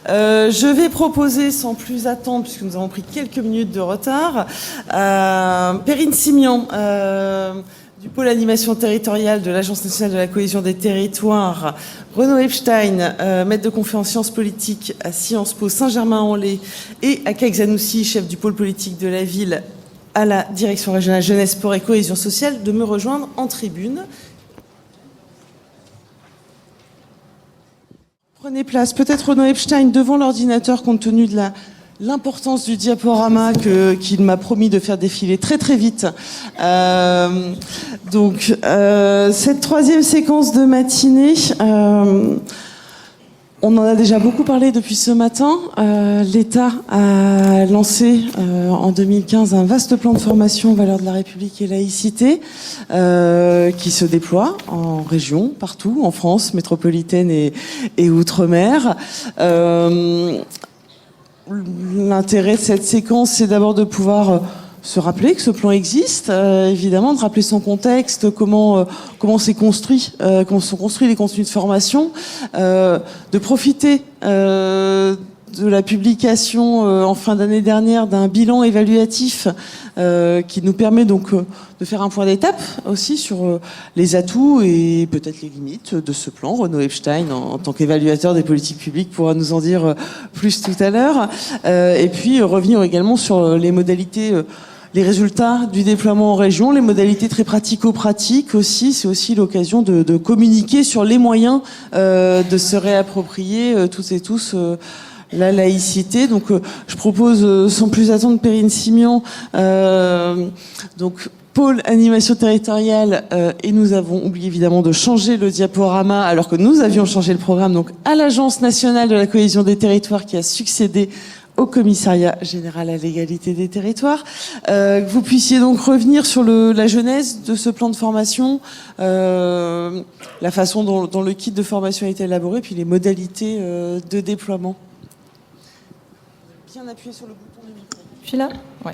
Je vais proposer, sans plus attendre, puisque nous avons pris quelques minutes de retard, Perrine Simian, du pôle animation territoriale de l'Agence nationale de la cohésion des territoires, Renaud Epstein, maître de conférence sciences politiques à Sciences Po Saint-Germain-en-Laye, et Akaï Xanoussi, chef du pôle politique de la ville à la direction régionale jeunesse, sport et cohésion sociale, de me rejoindre en tribune. Prenez place. Peut-être Renaud Epstein devant l'ordinateur, compte tenu de l'importance du diaporama qu'il m'a promis de faire défiler très très vite. Cette troisième séquence de matinée, on en a déjà beaucoup parlé depuis ce matin. L'État a lancé en 2015 un vaste plan de formation aux valeurs de la République et laïcité qui se déploie en région, partout, en France métropolitaine et outre-mer. L'intérêt de cette séquence, c'est d'abord de pouvoir se rappeler que ce plan existe, évidemment, de rappeler son contexte, comment c'est construit, comment sont construits les contenus de formation, de profiter de la publication en fin d'année dernière d'un bilan évaluatif qui nous permet donc de faire un point d'étape aussi sur les atouts et peut-être les limites de ce plan. Renaud Epstein, en tant qu'évaluateur des politiques publiques, pourra nous en dire plus tout à l'heure. Et puis revenir également sur les modalités, les résultats du déploiement en région, les modalités très pratico-pratiques aussi. C'est aussi l'occasion de communiquer sur les moyens de se réapproprier toutes et tous la laïcité. Donc je propose sans plus attendre Perrine Simian, donc pôle animation territoriale, et nous avons oublié évidemment de changer le diaporama alors que nous avions changé le programme, donc à l'Agence nationale de la cohésion des territoires qui a succédé au commissariat général à l'égalité des territoires. Que vous puissiez donc revenir sur la genèse de ce plan de formation, la façon dont le kit de formation a été élaboré, puis les modalités de déploiement. Bien appuyer sur le bouton du micro. Je suis là ? Ouais.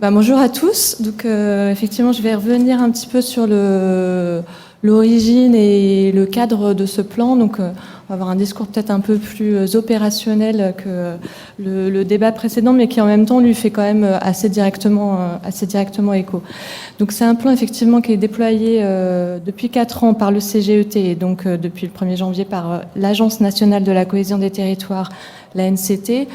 Bonjour à tous. Donc effectivement, je vais revenir un petit peu sur l'origine et le cadre de ce plan. Donc on va avoir un discours peut-être un peu plus opérationnel que le débat précédent, mais qui en même temps lui fait quand même assez directement écho. Donc c'est un plan effectivement qui est déployé depuis 4 ans par le CGET et donc depuis le 1er janvier par l'Agence nationale de la cohésion des territoires, l'ANCT,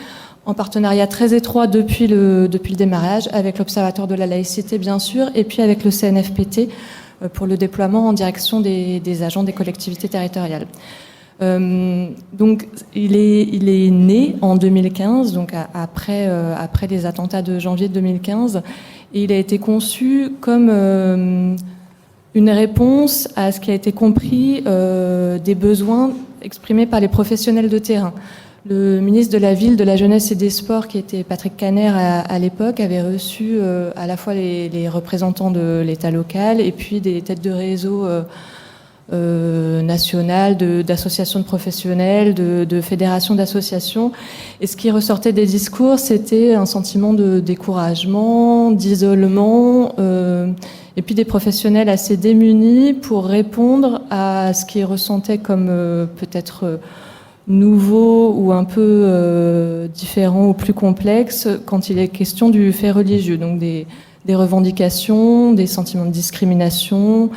en partenariat très étroit depuis le démarrage avec l'Observatoire de la laïcité bien sûr, et puis avec le CNFPT pour le déploiement en direction des agents des collectivités territoriales. Donc il est né en 2015, donc après les attentats de janvier 2015, et il a été conçu comme une réponse à ce qui a été compris des besoins exprimés par les professionnels de terrain. Le ministre de la Ville, de la Jeunesse et des Sports, qui était Patrick Kanner à l'époque, avait reçu à la fois les représentants de l'État local et puis des têtes de réseau nationales, d'associations de professionnels, de fédérations d'associations. Et ce qui ressortait des discours, c'était un sentiment de découragement, d'isolement, et puis des professionnels assez démunis pour répondre à ce qu'ils ressentaient comme peut-être nouveau ou un peu différent ou plus complexe quand il est question du fait religieux, donc des revendications, des sentiments de discrimination,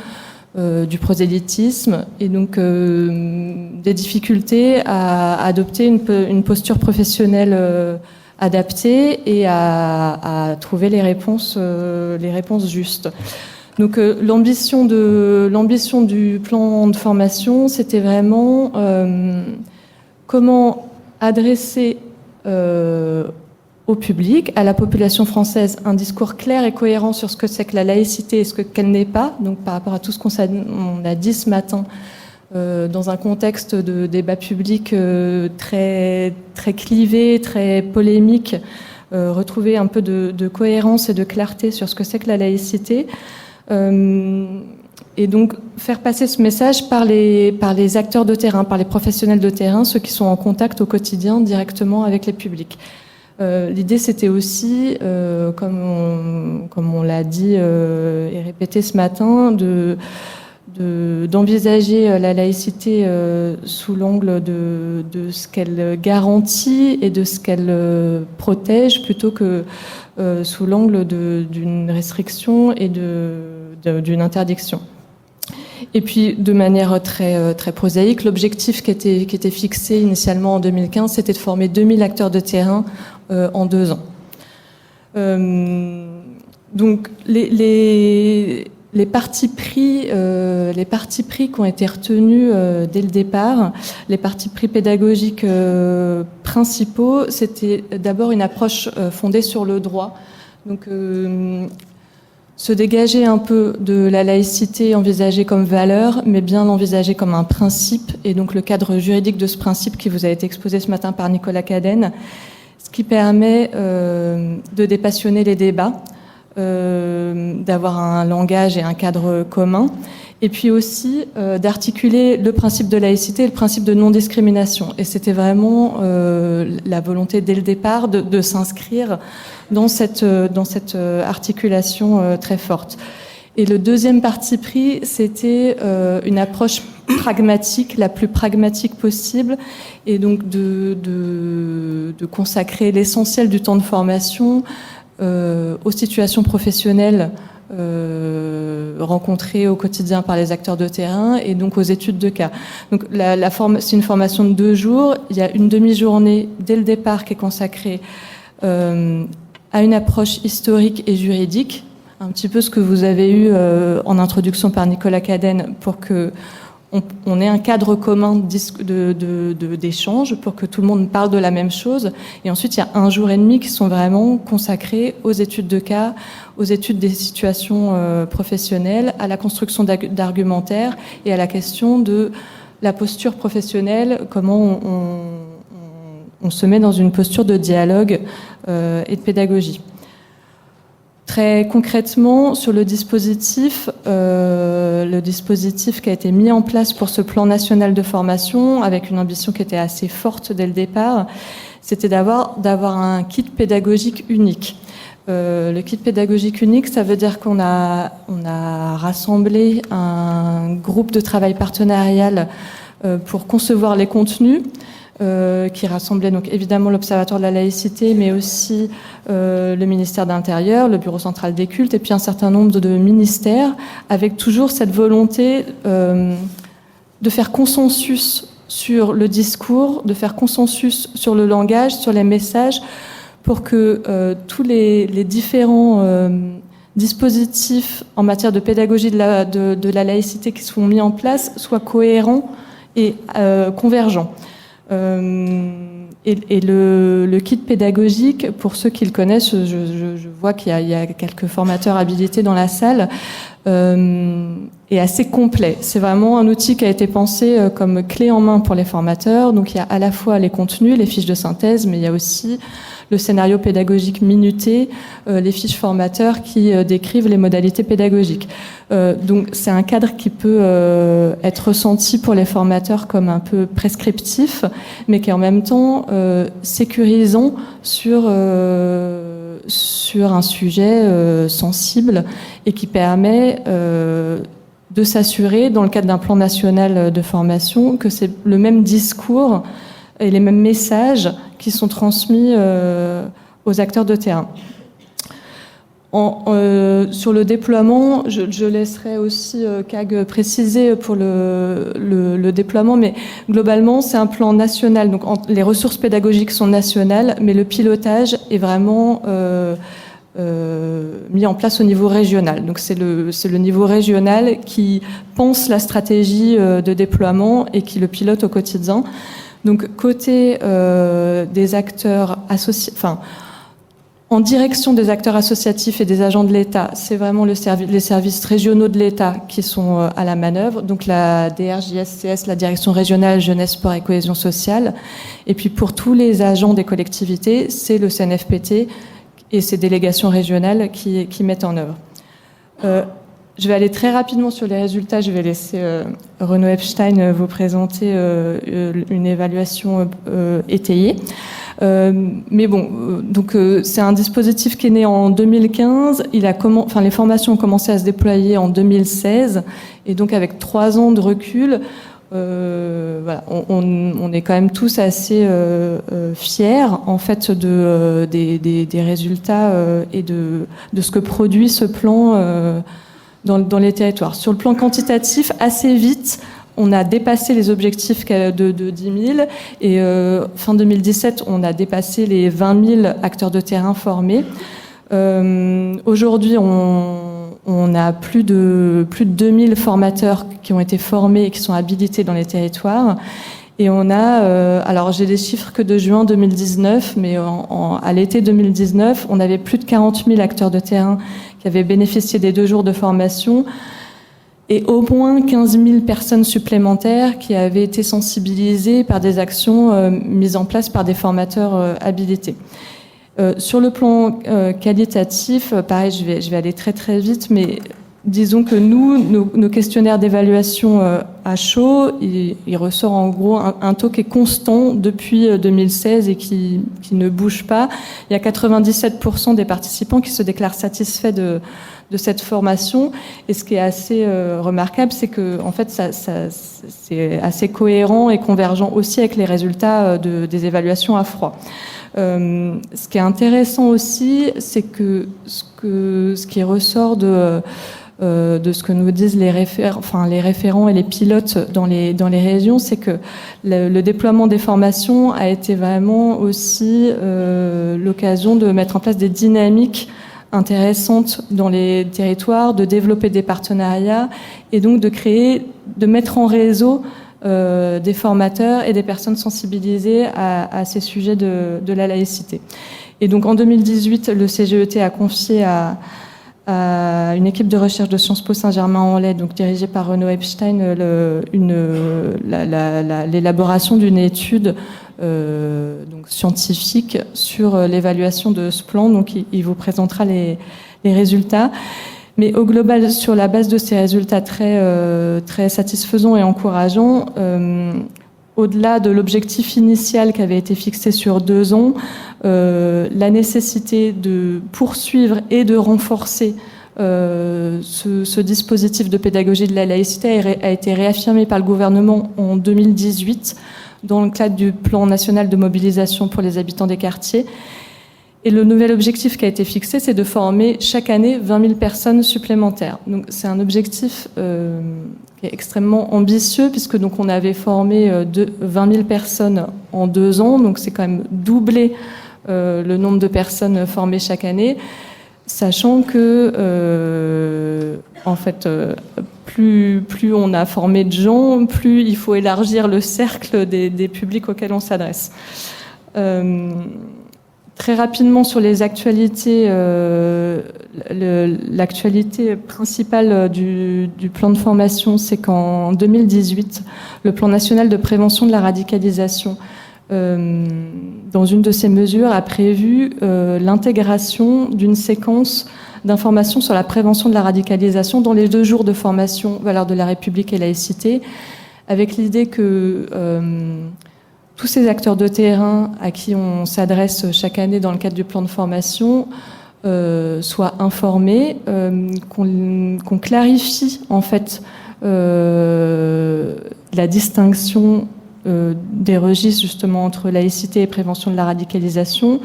du prosélytisme, et donc des difficultés à adopter une posture professionnelle adaptée et à trouver les réponses justes. Donc l'ambition du plan de formation, c'était vraiment comment adresser au public, à la population française, un discours clair et cohérent sur ce que c'est que la laïcité et ce qu'elle n'est pas, donc par rapport à tout ce qu'on a dit ce matin, dans un contexte de débat public très, très clivé, très polémique, retrouver un peu de cohérence et de clarté sur ce que c'est que la laïcité. Et donc faire passer ce message par les acteurs de terrain, par les professionnels de terrain, ceux qui sont en contact au quotidien directement avec les publics. L'idée, c'était aussi, comme on l'a dit et répété ce matin, d'envisager la laïcité sous l'angle de ce qu'elle garantit et de ce qu'elle protège, plutôt que sous l'angle d'une restriction et d'une interdiction. Et puis, de manière très prosaïque, l'objectif qui était fixé initialement en 2015, c'était de former 2000 acteurs de terrain en 2 ans. Donc, les partis pris qui ont été retenus dès le départ, les partis pris pédagogiques principaux, c'était d'abord une approche fondée sur le droit. Donc, se dégager un peu de la laïcité envisagée comme valeur, mais bien l'envisager comme un principe, et donc le cadre juridique de ce principe qui vous a été exposé ce matin par Nicolas Cadenne, ce qui permet de dépassionner les débats, d'avoir un langage et un cadre commun, et puis aussi d'articuler le principe de laïcité et le principe de non-discrimination. Et c'était vraiment la volonté dès le départ de s'inscrire dans cette articulation très forte. Et le deuxième parti pris, c'était une approche pragmatique, la plus pragmatique possible, et donc de consacrer l'essentiel du temps de formation aux situations professionnelles rencontrées au quotidien par les acteurs de terrain, et donc aux études de cas. Donc c'est une formation de 2 jours. Il y a une demi-journée dès le départ qui est consacrée à une approche historique et juridique, un petit peu ce que vous avez eu en introduction par Nicolas Cadenne, pour que on ait un cadre commun d'échange, pour que tout le monde parle de la même chose. Et ensuite, il y a 1 jour et demi qui sont vraiment consacrés aux études de cas, aux études des situations professionnelles, à la construction d'argumentaires et à la question de la posture professionnelle, comment on se met dans une posture de dialogue et de pédagogie. Très concrètement, sur le dispositif qui a été mis en place pour ce plan national de formation, avec une ambition qui était assez forte dès le départ, c'était d'avoir un kit pédagogique unique. Le kit pédagogique unique, ça veut dire qu'on a rassemblé un groupe de travail partenarial pour concevoir les contenus, qui rassemblait donc évidemment l'Observatoire de la laïcité, mais aussi le ministère de l'Intérieur, le Bureau central des cultes, et puis un certain nombre de ministères, avec toujours cette volonté de faire consensus sur le discours, de faire consensus sur le langage, sur les messages, pour que tous les différents dispositifs en matière de pédagogie de la laïcité qui sont mis en place soient cohérents et convergents. Et le kit pédagogique, pour ceux qui le connaissent, je vois qu'il y a quelques formateurs habilités dans la salle, est assez complet. C'est vraiment un outil qui a été pensé comme clé en main pour les formateurs. Donc il y a à la fois les contenus, les fiches de synthèse, mais il y a aussi le scénario pédagogique minuté, les fiches formateurs qui décrivent les modalités pédagogiques. Donc c'est un cadre qui peut être ressenti pour les formateurs comme un peu prescriptif, mais qui est en même temps sécurisant sur un sujet sensible, et qui permet de s'assurer, dans le cadre d'un plan national de formation, que c'est le même discours et les mêmes messages qui sont transmis aux acteurs de terrain. Sur le déploiement, je laisserai aussi CAG préciser pour le déploiement, mais globalement, c'est un plan national. Donc, les ressources pédagogiques sont nationales, mais le pilotage est vraiment mis en place au niveau régional. Donc, c'est le niveau régional qui pense la stratégie de déploiement et qui le pilote au quotidien. Donc, côté des acteurs associés, en direction des acteurs associatifs et des agents de l'État, c'est vraiment les services régionaux de l'État qui sont à la manœuvre. Donc la DRJSCS, la Direction régionale jeunesse, sport et cohésion sociale. Et puis pour tous les agents des collectivités, c'est le CNFPT et ses délégations régionales qui mettent en œuvre. Je vais aller très rapidement sur les résultats. Je vais laisser Renaud Epstein vous présenter une évaluation étayée. Mais bon, donc c'est un dispositif qui est né en 2015. Les formations ont commencé à se déployer en 2016, et donc avec 3 ans de recul, voilà, on est quand même tous assez fiers en fait des résultats et de ce que produit ce plan dans les territoires. Sur le plan quantitatif, assez vite, on a dépassé les objectifs de 10 000 et fin 2017, on a dépassé les 20 000 acteurs de terrain formés. Aujourd'hui, on a plus de 2000 formateurs qui ont été formés et qui sont habilités dans les territoires. Et on a, alors j'ai des chiffres que de juin 2019, mais à l'été 2019, on avait plus de 40 000 acteurs de terrain qui avaient bénéficié des 2 jours de formation, et au moins 15 000 personnes supplémentaires qui avaient été sensibilisées par des actions mises en place par des formateurs habilités. Sur le plan qualitatif, pareil, je vais aller très très vite, mais disons que nos questionnaires d'évaluation à chaud, il ressort en gros un taux qui est constant depuis 2016 et qui ne bouge pas. Il y a 97% des participants qui se déclarent satisfaits de cette formation. Et ce qui est assez remarquable, c'est que en fait, c'est assez cohérent et convergent aussi avec les résultats des évaluations à froid. Ce qui est intéressant aussi, c'est que ce qui ressort de ce que nous disent les référents et les pilotes dans les régions, c'est que le déploiement des formations a été vraiment aussi l'occasion de mettre en place des dynamiques intéressantes dans les territoires, de développer des partenariats et donc de mettre en réseau des formateurs et des personnes sensibilisées à ces sujets de la laïcité. Et donc en 2018, le CGET a confié à une équipe de recherche de Sciences Po Saint-Germain-en-Laye, donc dirigée par Renaud Epstein, l'élaboration d'une étude donc scientifique sur l'évaluation de ce plan. Donc il vous présentera les résultats. Mais au global, sur la base de ces résultats très satisfaisants et encourageants, au-delà de l'objectif initial qui avait été fixé sur 2 ans, la nécessité de poursuivre et de renforcer ce dispositif de pédagogie de la laïcité a été réaffirmé par le gouvernement en 2018 dans le cadre du plan national de mobilisation pour les habitants des quartiers. Et le nouvel objectif qui a été fixé, c'est de former chaque année 20 000 personnes supplémentaires. Donc c'est un objectif qui est extrêmement ambitieux, puisque donc on avait formé 20 000 personnes en 2 ans, donc c'est quand même doubler le nombre de personnes formées chaque année, sachant que en fait plus on a formé de gens, plus il faut élargir le cercle des publics auxquels on s'adresse. Très rapidement sur les actualités, l'actualité principale du plan de formation, c'est qu'en 2018, le plan national de prévention de la radicalisation, dans une de ses mesures, a prévu l'intégration d'une séquence d'informations sur la prévention de la radicalisation dans les 2 jours de formation Valeurs de la République et laïcité, avec l'idée que tous ces acteurs de terrain à qui on s'adresse chaque année dans le cadre du plan de formation soient informés, qu'on clarifie en fait la distinction des registres justement entre laïcité et prévention de la radicalisation,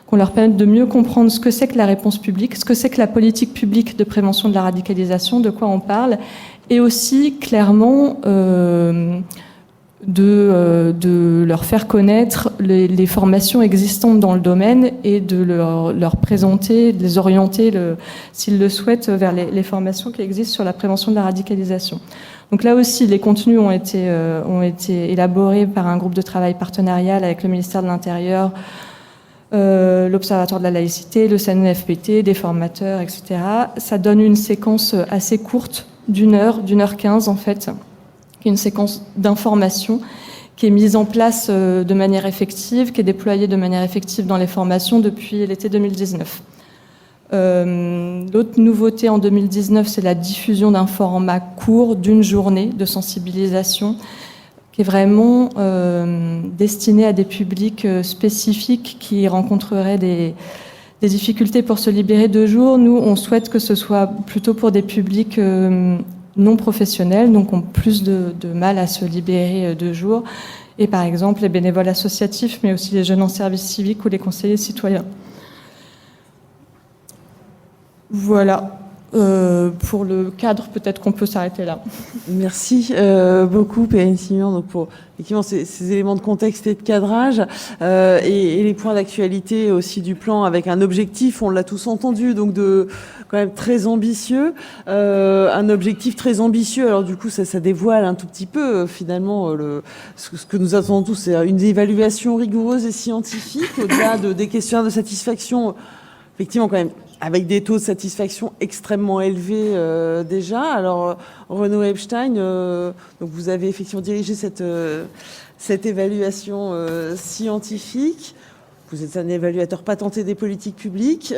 qu'on leur permette de mieux comprendre ce que c'est que la réponse publique, ce que c'est que la politique publique de prévention de la radicalisation, de quoi on parle, et aussi clairement de leur faire connaître les formations existantes dans le domaine et de leur présenter, de les orienter, s'ils le souhaitent, vers les formations qui existent sur la prévention de la radicalisation. Donc là aussi, les contenus ont été élaborés par un groupe de travail partenarial avec le ministère de l'Intérieur, l'Observatoire de la laïcité, le CNFPT, des formateurs, etc. Ça donne une séquence assez courte d'1 heure, d'1 h 15 en fait, qui est une séquence d'information qui est mise en place de manière effective, qui est déployée de manière effective dans les formations depuis l'été 2019. L'autre nouveauté en 2019, c'est la diffusion d'un format court d'une journée de sensibilisation qui est vraiment destiné à des publics spécifiques qui rencontreraient des difficultés pour se libérer 2 jours. Nous, on souhaite que ce soit plutôt pour des publics non professionnels, donc ont plus de mal à se libérer 2 jours. Et par exemple, les bénévoles associatifs, mais aussi les jeunes en service civique ou les conseillers citoyens. Voilà. Pour le cadre, peut-être qu'on peut s'arrêter là. Merci beaucoup, Perrine Simon, donc pour effectivement ces éléments de contexte et de cadrage et les points d'actualité aussi du plan avec un objectif, on l'a tous entendu, donc de quand même très ambitieux, un objectif très ambitieux. Alors du coup, ça dévoile un tout petit peu finalement ce que nous attendons tous, c'est une évaluation rigoureuse et scientifique au-delà des questionnaires de satisfaction. Effectivement, quand même, avec des taux de satisfaction extrêmement élevés déjà. Alors, Renaud Epstein, donc vous avez effectivement dirigé cette évaluation scientifique. Vous êtes un évaluateur patenté des politiques publiques.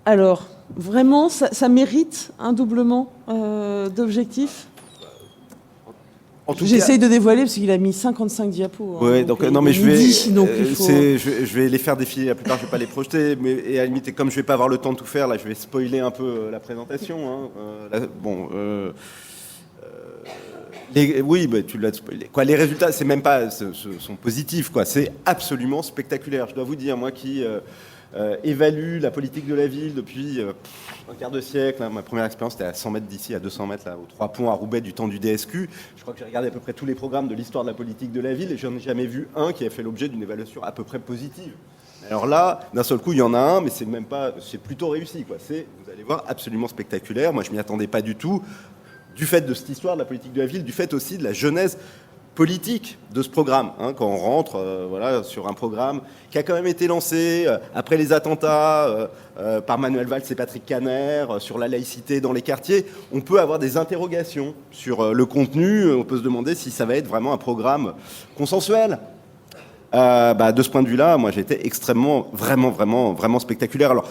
Alors, vraiment, ça mérite un doublement d'objectifs ? J'essaye de dévoiler parce qu'il a mis 55 diapos. Oui, donc non, mais je vais les faire défiler. La plupart, je vais pas les projeter, mais et à la limite, comme je vais pas avoir le temps de tout faire, là, je vais spoiler un peu la présentation. Oui, bah, tu l'as spoilé. Quoi, les résultats, c'est même pas, sont positifs. Quoi, c'est absolument spectaculaire. Je dois vous dire, moi qui évalue la politique de la ville depuis un quart de siècle. Hein. Ma première expérience, c'était à 100 mètres d'ici, à 200 mètres, là, aux 3 ponts à Roubaix du temps du DSQ. Je crois que j'ai regardé à peu près tous les programmes de l'histoire de la politique de la ville et j'en ai jamais vu un qui a fait l'objet d'une évaluation à peu près positive. Alors là, d'un seul coup, il y en a un, mais c'est même pas, c'est plutôt réussi, quoi. C'est, vous allez voir, absolument spectaculaire. Moi, je m'y attendais pas du tout, du fait de cette histoire de la politique de la ville, du fait aussi de la genèse politique de ce programme, hein, quand on rentre sur un programme qui a quand même été lancé après les attentats par Manuel Valls et Patrick Kanner sur la laïcité dans les quartiers. On peut avoir des interrogations sur le contenu, on peut se demander si ça va être vraiment un programme consensuel. De ce point de vue-là, moi, j'ai été extrêmement, vraiment spectaculaire. Alors,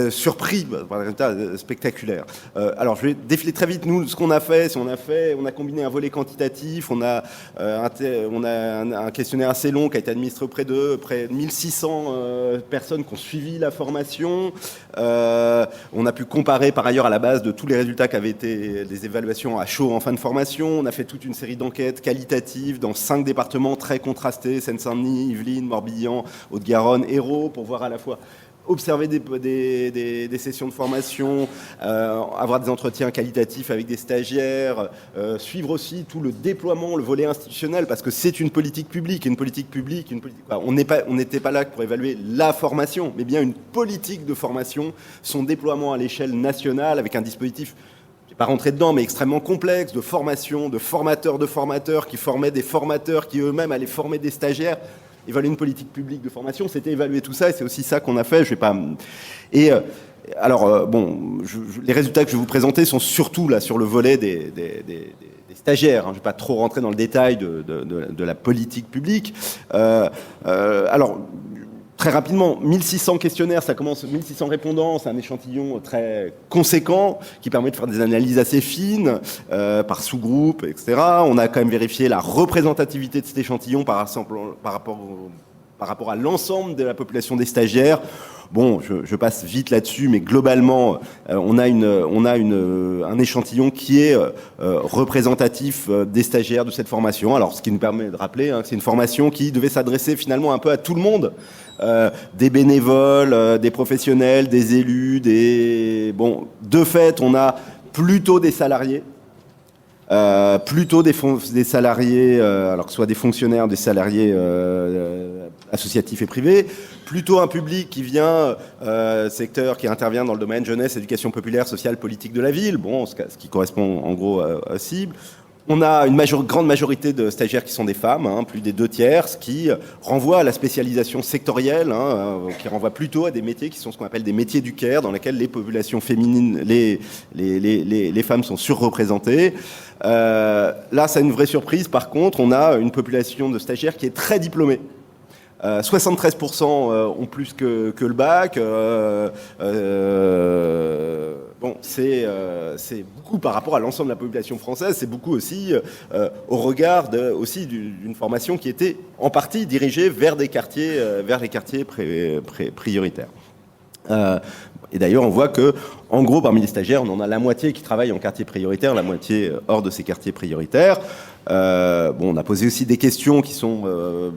surpris par les résultats spectaculaires. Alors, je vais défiler très vite, nous, ce qu'on a fait. On a combiné un volet quantitatif, on a un questionnaire assez long qui a été administré auprès de près de 1600 personnes qui ont suivi la formation. On a pu comparer, par ailleurs, à la base de tous les résultats qui avaient été des évaluations à chaud en fin de formation. On a fait toute une série d'enquêtes qualitatives dans 5 départements très contrastés, Seine-Saint-Denis, Yvelines, Morbihan, Haute-Garonne, Hérault, pour voir à la fois observer des sessions de formation, avoir des entretiens qualitatifs avec des stagiaires, suivre aussi tout le déploiement, le volet institutionnel, parce que c'est une politique publique. On n'était pas là pour évaluer la formation, mais bien une politique de formation, son déploiement à l'échelle nationale avec un dispositif, je ne vais pas rentrer dedans, mais extrêmement complexe, de formation, de formateurs qui formaient des formateurs qui eux-mêmes allaient former des stagiaires. Évaluer une politique publique de formation, c'était évaluer tout ça, et c'est aussi ça qu'on a fait. Je vais pas. Et les résultats que je vais vous présenter sont surtout là sur le volet des stagiaires. Je ne vais pas trop rentrer dans le détail de la politique publique. Alors. Très rapidement, 1600 questionnaires, ça commence, 1600 répondants, c'est un échantillon très conséquent qui permet de faire des analyses assez fines par sous-groupe, etc. On a quand même vérifié la représentativité de cet échantillon par rapport à l'ensemble de la population des stagiaires. Bon, je passe vite là-dessus, mais globalement, on a un échantillon qui est représentatif des stagiaires de cette formation. Alors, ce qui nous permet de rappeler que c'est une formation qui devait s'adresser finalement un peu à tout le monde. Des bénévoles, des professionnels, des élus, de fait, on a plutôt des salariés, des salariés, alors que ce soit des fonctionnaires, des salariés associatifs et privés, plutôt un public qui vient, secteur qui intervient dans le domaine jeunesse, éducation populaire, sociale, politique de la ville, ce qui correspond en gros à cible. On a une grande majorité de stagiaires qui sont des femmes, plus des 2/3, ce qui renvoie à la spécialisation sectorielle, qui renvoie plutôt à des métiers qui sont ce qu'on appelle des métiers du care, dans lesquels les populations féminines, les femmes sont surreprésentées. Là, c'est une vraie surprise. Par contre, on a une population de stagiaires qui est très diplômée. 73% ont plus que le bac. bon, c'est beaucoup par rapport à l'ensemble de la population française, c'est beaucoup aussi au regard aussi d'une formation qui était en partie dirigée vers les quartiers prioritaires. Et d'ailleurs, on voit que, en gros, parmi les stagiaires, on en a la moitié qui travaillent en quartier prioritaire, la moitié hors de ces quartiers prioritaires. On a posé aussi des questions qui sont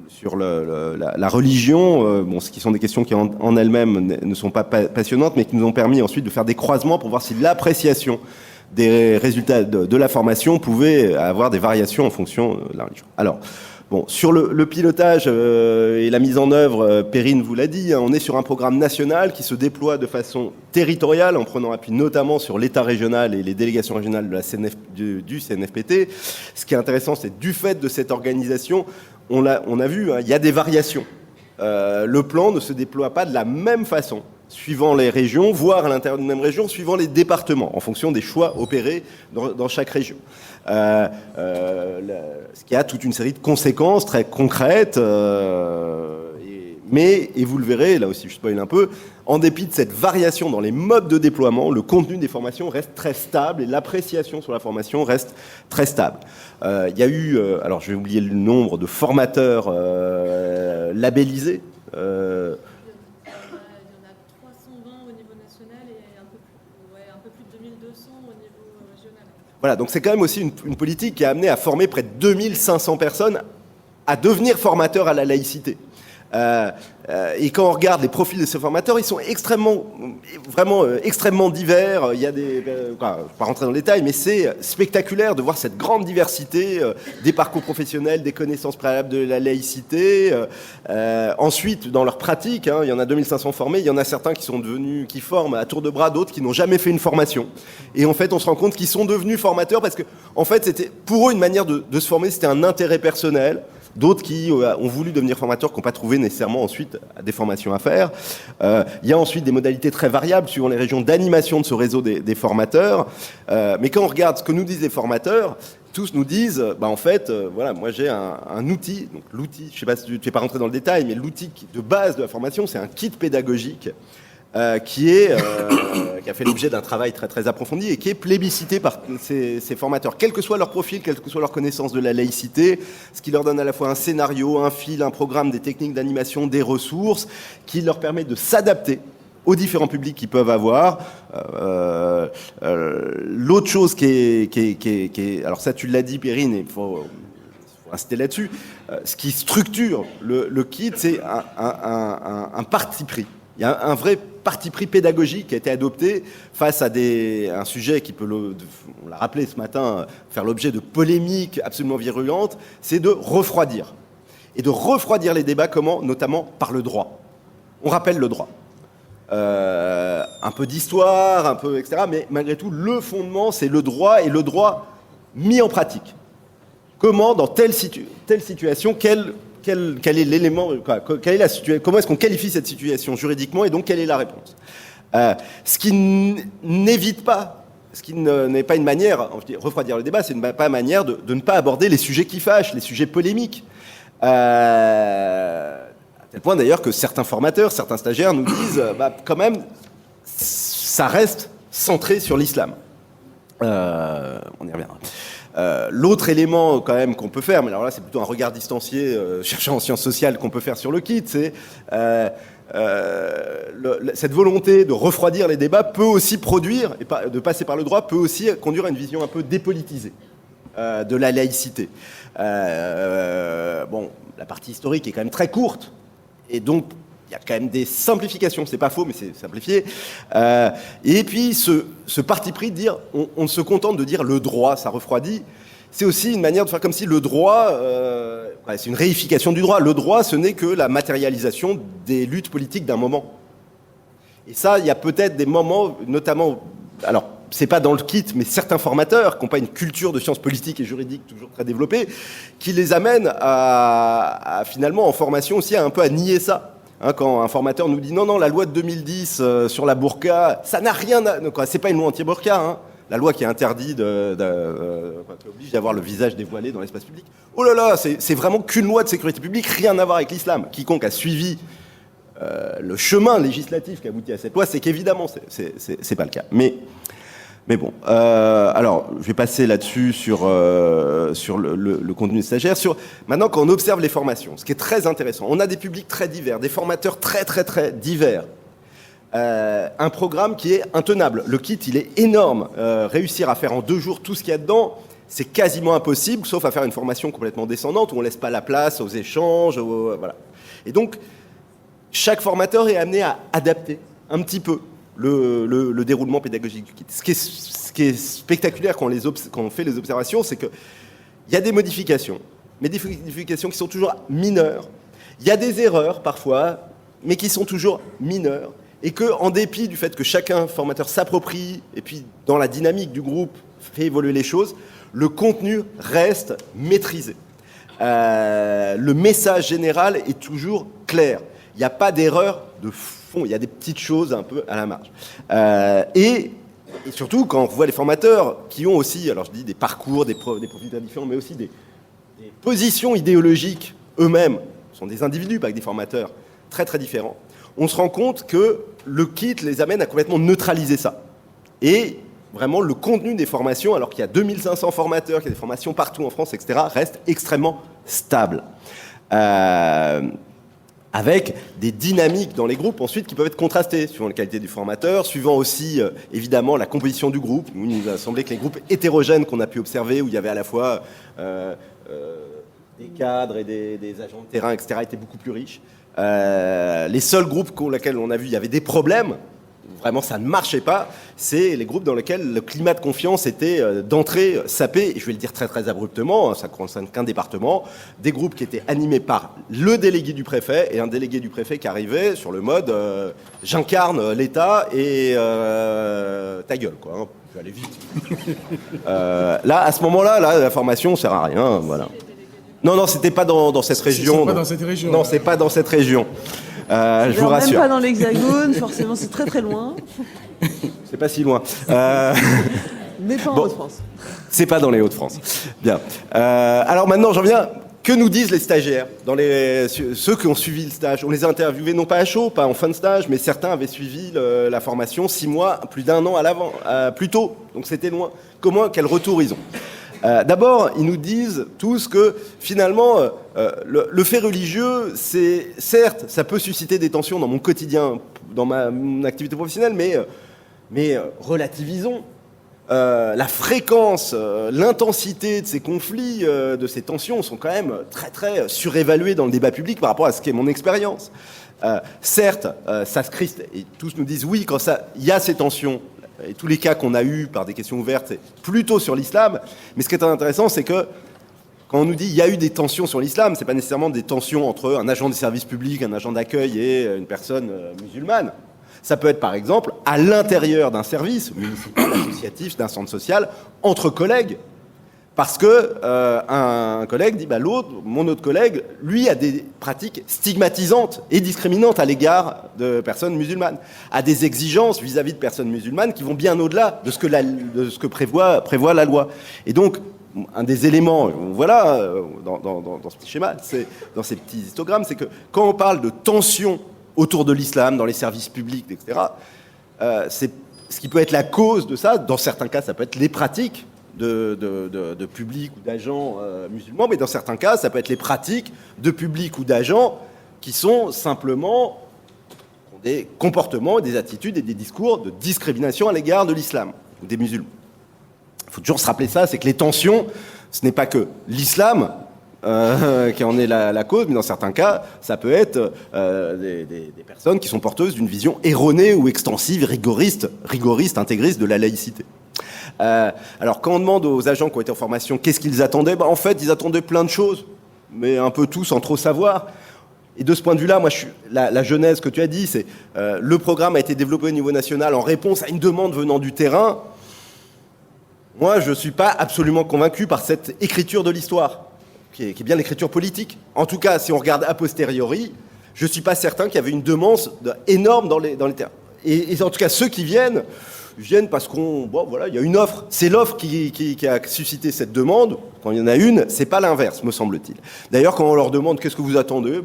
sur la religion, ce qui sont des questions qui en elles-mêmes ne sont pas passionnantes, mais qui nous ont permis ensuite de faire des croisements pour voir si l'appréciation des résultats de la formation pouvait avoir des variations en fonction de la religion. Alors, sur le pilotage et la mise en œuvre, Perrine vous l'a dit, on est sur un programme national qui se déploie de façon territoriale en prenant appui notamment sur l'État régional et les délégations régionales de du CNFPT. Ce qui est intéressant, c'est du fait de cette organisation, on a vu, il y a des variations. Le plan ne se déploie pas de la même façon, suivant les régions, voire à l'intérieur d'une même région, suivant les départements, en fonction des choix opérés dans chaque région. Ce qui a toute une série de conséquences très concrètes, mais vous le verrez, là aussi je spoil un peu, en dépit de cette variation dans les modes de déploiement, le contenu des formations reste très stable et l'appréciation sur la formation reste très stable. Il y a eu, alors je vais oublier le nombre de formateurs labellisés. Il y en a 320 au niveau national et un peu plus de 2200 au niveau régional. Voilà, donc c'est quand même aussi une politique qui a amené à former près de 2500 personnes à devenir formateurs à la laïcité. Et quand on regarde les profils de ces formateurs, ils sont extrêmement divers. Il y a je ne vais pas rentrer dans le détail, mais c'est spectaculaire de voir cette grande diversité des parcours professionnels, des connaissances préalables de la laïcité. Ensuite, dans leur pratique, il y en a 2500 formés, il y en a certains qui forment à tour de bras, d'autres qui n'ont jamais fait une formation. Et en fait, on se rend compte qu'ils sont devenus formateurs parce que, en fait, c'était pour eux une manière de se former, c'était un intérêt personnel. D'autres qui ont voulu devenir formateurs, qui n'ont pas trouvé nécessairement ensuite des formations à faire. Il y a ensuite des modalités très variables suivant les régions d'animation de ce réseau des formateurs. Mais quand on regarde ce que nous disent les formateurs, tous nous disent, en fait, voilà, moi j'ai un outil. Donc l'outil, je ne sais pas si tu ne fais pas rentrer dans le détail, mais l'outil de base de la formation, c'est un kit pédagogique qui a fait l'objet d'un travail très très approfondi et qui est plébiscité par ces formateurs, quel que soit leur profil, quelle que soit leur connaissance de la laïcité, ce qui leur donne à la fois un scénario, un fil, un programme, des techniques d'animation, des ressources, qui leur permet de s'adapter aux différents publics qu'ils peuvent avoir. L'autre chose qui est, alors ça tu l'as dit Perrine, il faut insister là-dessus, ce qui structure le kit, c'est un parti pris. Il y a un vrai parti pris pédagogique qui a été adopté face à un sujet qui peut, on l'a rappelé ce matin, faire l'objet de polémiques absolument virulentes, c'est de refroidir. Et de refroidir les débats, comment ? Notamment par le droit. On rappelle le droit. Un peu d'histoire, un peu, etc. Mais malgré tout, le fondement, c'est le droit et le droit mis en pratique. Comment, dans telle situation, quel est l'élément, quelle est la situation, comment est-ce qu'on qualifie cette situation juridiquement et donc quelle est la réponse. Ce qui n'évite pas, ce qui n'est pas une manière, refroidir le débat, c'est pas une manière de ne pas aborder les sujets qui fâchent, les sujets polémiques. À tel point d'ailleurs que certains formateurs, certains stagiaires nous disent, quand même, ça reste centré sur l'islam. On y reviendra. L'autre élément quand même qu'on peut faire, mais alors là c'est plutôt un regard distancié, cherchant en sciences sociales qu'on peut faire sur le kit, c'est cette volonté de refroidir les débats peut aussi produire, et de passer par le droit, peut aussi conduire à une vision un peu dépolitisée de la laïcité. La partie historique est quand même très courte, et donc il y a quand même des simplifications, c'est pas faux, mais c'est simplifié. Et puis, ce parti pris de dire, on se contente de dire le droit, ça refroidit, c'est aussi une manière de faire comme si le droit, c'est une réification du droit. Le droit, ce n'est que la matérialisation des luttes politiques d'un moment. Et ça, il y a peut-être des moments, notamment, alors, c'est pas dans le kit, mais certains formateurs qui n'ont pas une culture de sciences politiques et juridiques toujours très développée, qui les amènent à finalement, en formation aussi, un peu à nier ça. Quand un formateur nous dit non, la loi de 2010 sur la burqa, ça n'a rien à... C'est pas une loi anti-burqa, la loi qui interdit qui oblige d'avoir le visage dévoilé dans l'espace public. Oh là là, c'est vraiment qu'une loi de sécurité publique, rien à voir avec l'islam. Quiconque a suivi le chemin législatif qui aboutit à cette loi, c'est qu'évidemment, c'est pas le cas. Mais bon, alors je vais passer là-dessus sur le contenu des stagiaires. Maintenant, quand on observe les formations, ce qui est très intéressant, on a des publics très divers, des formateurs très très très divers. Un programme qui est intenable. Le kit, il est énorme. Réussir à faire en 2 jours tout ce qu'il y a dedans, c'est quasiment impossible, sauf à faire une formation complètement descendante où on ne laisse pas la place aux échanges. Voilà. Et donc, chaque formateur est amené à adapter un petit peu le déroulement pédagogique du kit. Ce qui est spectaculaire quand on fait les observations, c'est qu'il y a des modifications, mais des modifications qui sont toujours mineures. Il y a des erreurs parfois, mais qui sont toujours mineures. Et qu'en dépit du fait que chacun formateur s'approprie, et puis dans la dynamique du groupe, fait évoluer les choses, le contenu reste maîtrisé. Le message général est toujours clair. Il n'y a pas d'erreur de fond, il y a des petites choses un peu à la marge. Et surtout, quand on voit les formateurs qui ont aussi, alors je dis des parcours, des profils très différents, mais aussi des positions idéologiques eux-mêmes, sont des individus, pas que des formateurs, très très différents, on se rend compte que le kit les amène à complètement neutraliser ça. Et vraiment, le contenu des formations, alors qu'il y a 2500 formateurs, qu'il y a des formations partout en France, etc., reste extrêmement stable. Avec des dynamiques dans les groupes ensuite qui peuvent être contrastées, suivant la qualité du formateur, suivant aussi, évidemment, la composition du groupe. Il nous a semblé que les groupes hétérogènes qu'on a pu observer, où il y avait à la fois des cadres et des agents de terrain, etc., étaient beaucoup plus riches. Les seuls groupes pour lesquels on a vu il y avait des problèmes, vraiment ça ne marchait pas, c'est les groupes dans lesquels le climat de confiance était d'entrée sapé, et je vais le dire très très abruptement, ça ne concerne qu'un département, des groupes qui étaient animés par le délégué du préfet, et un délégué du préfet qui arrivait sur le mode j'incarne l'État et ta gueule, quoi, hein, je vais aller vite. Là, à ce moment-là, la formation ne sert à rien, voilà. Non, c'était pas dans cette région. C'est pas dans cette région. Non, c'est pas dans cette région. Je vous rassure. Même pas dans l'Hexagone, forcément, c'est très très loin. C'est pas si loin. Mais pas en Hauts-de-France. C'est pas dans les Hauts-de-France. Bien. Alors maintenant, j'en viens. Que nous disent les stagiaires, ceux qui ont suivi le stage? On les a interviewés, non pas à chaud, pas en fin de stage, mais certains avaient suivi la formation 6 mois, plus d'1 an à l'avant, plus tôt. Donc c'était loin. Quel retour ils ont? D'abord, ils nous disent tous que finalement, le fait religieux, c'est certes, ça peut susciter des tensions dans mon quotidien, dans mon activité professionnelle, mais relativisons. La fréquence, l'intensité de ces conflits, de ces tensions sont quand même très très surévaluées dans le débat public par rapport à ce qu'est mon expérience. Certes, ça se crispe, et tous nous disent oui, quand il y a ces tensions, et tous les cas qu'on a eus par des questions ouvertes, c'est plutôt sur l'islam. Mais ce qui est intéressant, c'est que quand on nous dit qu'il y a eu des tensions sur l'islam, c'est pas nécessairement des tensions entre un agent des services publics, un agent d'accueil et une personne musulmane. Ça peut être par exemple à l'intérieur d'un service municipal, associatif, d'un centre social, entre collègues. Parce que un collègue dit mon autre collègue, lui, a des pratiques stigmatisantes et discriminantes à l'égard de personnes musulmanes, a des exigences vis-à-vis de personnes musulmanes qui vont bien au-delà de ce que prévoit la loi. Et donc, un des éléments, voilà, dans ce petit schéma, dans ces petits histogrammes, c'est que quand on parle de tension autour de l'islam, dans les services publics, etc., c'est ce qui peut être la cause de ça. Dans certains cas, ça peut être les pratiques de public ou d'agents musulmans, mais dans certains cas, ça peut être les pratiques de public ou d'agents qui sont simplement des comportements, des attitudes et des discours de discrimination à l'égard de l'islam ou des musulmans. Il faut toujours se rappeler ça, c'est que les tensions, ce n'est pas que l'islam qui en est la cause, mais dans certains cas, ça peut être des personnes qui sont porteuses d'une vision erronée ou extensive, rigoriste, intégriste de la laïcité. Alors, quand on demande aux agents qui ont été en formation qu'est-ce qu'ils attendaient, en fait, ils attendaient plein de choses, mais un peu tout sans trop savoir. Et de ce point de vue-là, moi, la genèse que tu as dit, c'est le programme a été développé au niveau national en réponse à une demande venant du terrain. Moi, je ne suis pas absolument convaincu par cette écriture de l'histoire, qui est bien l'écriture politique. En tout cas, si on regarde a posteriori, je ne suis pas certain qu'il y avait une demande énorme dans les terrains. Et en tout cas, ceux qui viennent parce il y a une offre. C'est l'offre qui a suscité cette demande. Quand il y en a une, c'est pas l'inverse, me semble-t-il. D'ailleurs, quand on leur demande qu'est-ce que vous attendez,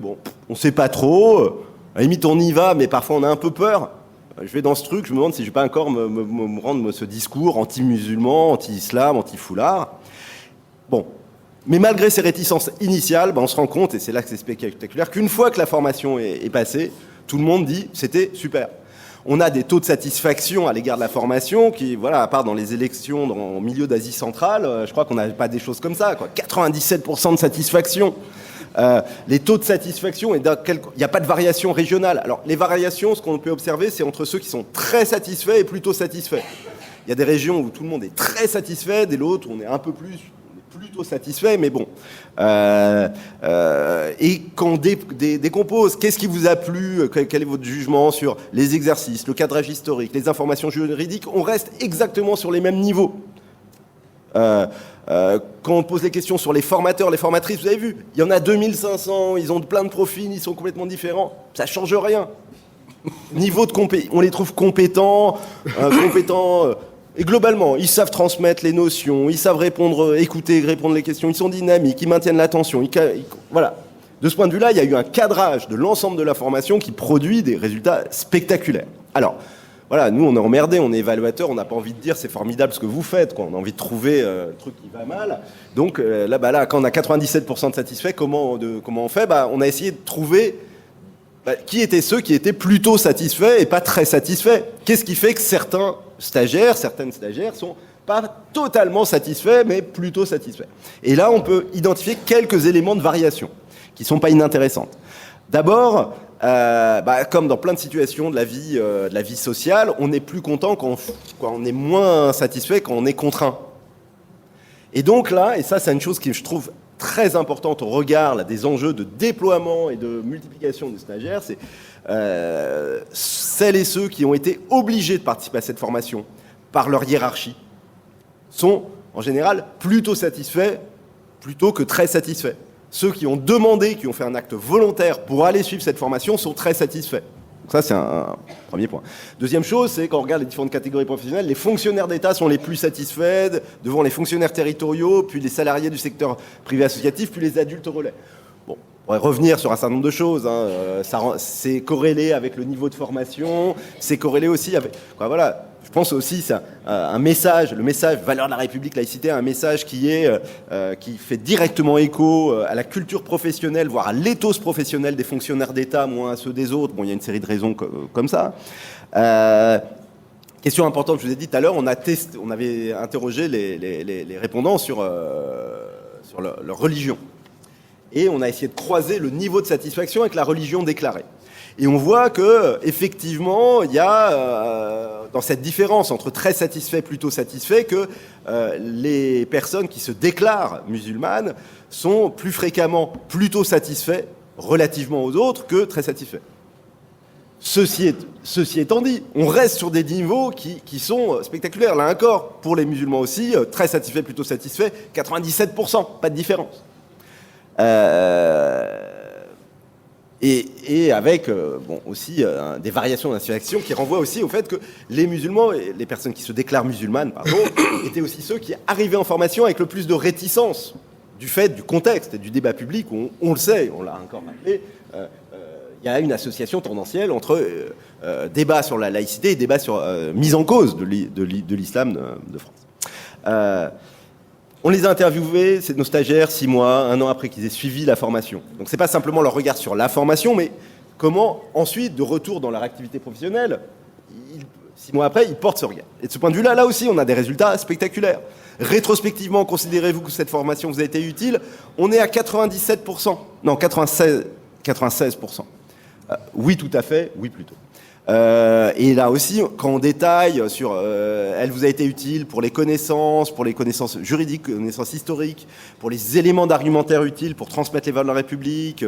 on sait pas trop. À la limite, on y va, mais parfois on a un peu peur. Je vais dans ce truc, je me demande si je vais pas encore me rendre ce discours anti-musulman, anti-islam, anti-foulard. Bon. Mais malgré ces réticences initiales, on se rend compte, et c'est là que c'est spectaculaire, qu'une fois que la formation est passée, tout le monde dit c'était super. On a des taux de satisfaction à l'égard de la formation qui, voilà, à part dans les élections au milieu d'Asie centrale, je crois qu'on n'a pas des choses comme ça, quoi. 97% de satisfaction. Les taux de satisfaction, il n'y a pas de variation régionale. Alors, les variations, ce qu'on peut observer, c'est entre ceux qui sont très satisfaits et plutôt satisfaits. Il y a des régions où tout le monde est très satisfait, des autres où on est un peu plus... plutôt satisfait, mais bon. Et quand on décompose, qu'est-ce qui vous a plu? Quel est votre jugement sur les exercices, le cadrage historique, les informations juridiques? On reste exactement sur les mêmes niveaux. Quand on pose les questions sur les formateurs, les formatrices, vous avez vu, il y en a 2500, ils ont plein de profils, ils sont complètement différents. Ça ne change rien. Niveau de on les trouve compétents, et globalement, ils savent transmettre les notions, ils savent écouter, répondre les questions, ils sont dynamiques, ils maintiennent l'attention. Voilà. De ce point de vue-là, il y a eu un cadrage de l'ensemble de la formation qui produit des résultats spectaculaires. Alors, voilà, nous, on est emmerdés, on est évaluateurs, on n'a pas envie de dire c'est formidable ce que vous faites, quoi. On a envie de trouver le truc qui va mal. Donc là, quand on a 97% de satisfaits, comment on fait? On a essayé de trouver qui étaient ceux qui étaient plutôt satisfaits et pas très satisfaits. Qu'est-ce qui fait que certaines stagiaires sont pas totalement satisfaits, mais plutôt satisfaits? Et là, on peut identifier quelques éléments de variation qui sont pas inintéressantes. D'abord, comme dans plein de situations de la vie sociale, on est plus content quand on est moins satisfait quand on est contraint. Et donc là, et ça c'est une chose que je trouve très importante au regard là, des enjeux de déploiement et de multiplication des stagiaires, c'est celles et ceux qui ont été obligés de participer à cette formation par leur hiérarchie sont en général plutôt satisfaits plutôt que très satisfaits. Ceux qui ont demandé, qui ont fait un acte volontaire pour aller suivre cette formation sont très satisfaits. Donc ça, c'est un premier point. Deuxième chose, c'est quand on regarde les différentes catégories professionnelles, les fonctionnaires d'État sont les plus satisfaits devant les fonctionnaires territoriaux, puis les salariés du secteur privé associatif, puis les adultes relais. Bon, on pourrait revenir sur un certain nombre de choses. C'est corrélé avec le niveau de formation, c'est corrélé aussi avec... Voilà. Je pense aussi c'est un message, le message valeur de la République, laïcité, un message qui fait directement écho à la culture professionnelle, voire à l'éthos professionnel des fonctionnaires d'État, moins à ceux des autres. Bon, il y a une série de raisons comme ça. Question importante, je vous ai dit tout à l'heure, on avait interrogé les répondants sur leur religion. Et on a essayé de croiser le niveau de satisfaction avec la religion déclarée. Et on voit que effectivement, il y a dans cette différence entre très satisfait et plutôt satisfait que les personnes qui se déclarent musulmanes sont plus fréquemment plutôt satisfaits relativement aux autres que très satisfaits. Ceci étant dit, on reste sur des niveaux qui sont spectaculaires. Là encore, pour les musulmans aussi, très satisfaits, plutôt satisfaits, 97%, pas de différence. Et avec aussi des variations d'insatisfaction qui renvoient aussi au fait que les musulmans, et les personnes qui se déclarent musulmanes, étaient aussi ceux qui arrivaient en formation avec le plus de réticence du fait du contexte et du débat public où on le sait, on l'a encore rappelé, il y a une association tendancielle entre débat sur la laïcité et débat sur mise en cause de l'islam de France. On les a interviewés, c'est nos stagiaires, 6 mois, 1 an après qu'ils aient suivi la formation. Donc c'est pas simplement leur regard sur la formation, mais comment ensuite, de retour dans leur activité professionnelle, 6 mois après, ils portent ce regard. Et de ce point de vue-là, là aussi, on a des résultats spectaculaires. Rétrospectivement, considérez-vous que cette formation vous a été utile? On est à 97%. Non, 96%. Oui, tout à fait, oui, plutôt. Et là aussi, quand on détaille sur elle vous a été utile pour les connaissances juridiques, connaissances historiques, pour les éléments d'argumentaire utiles, pour transmettre les valeurs de la République,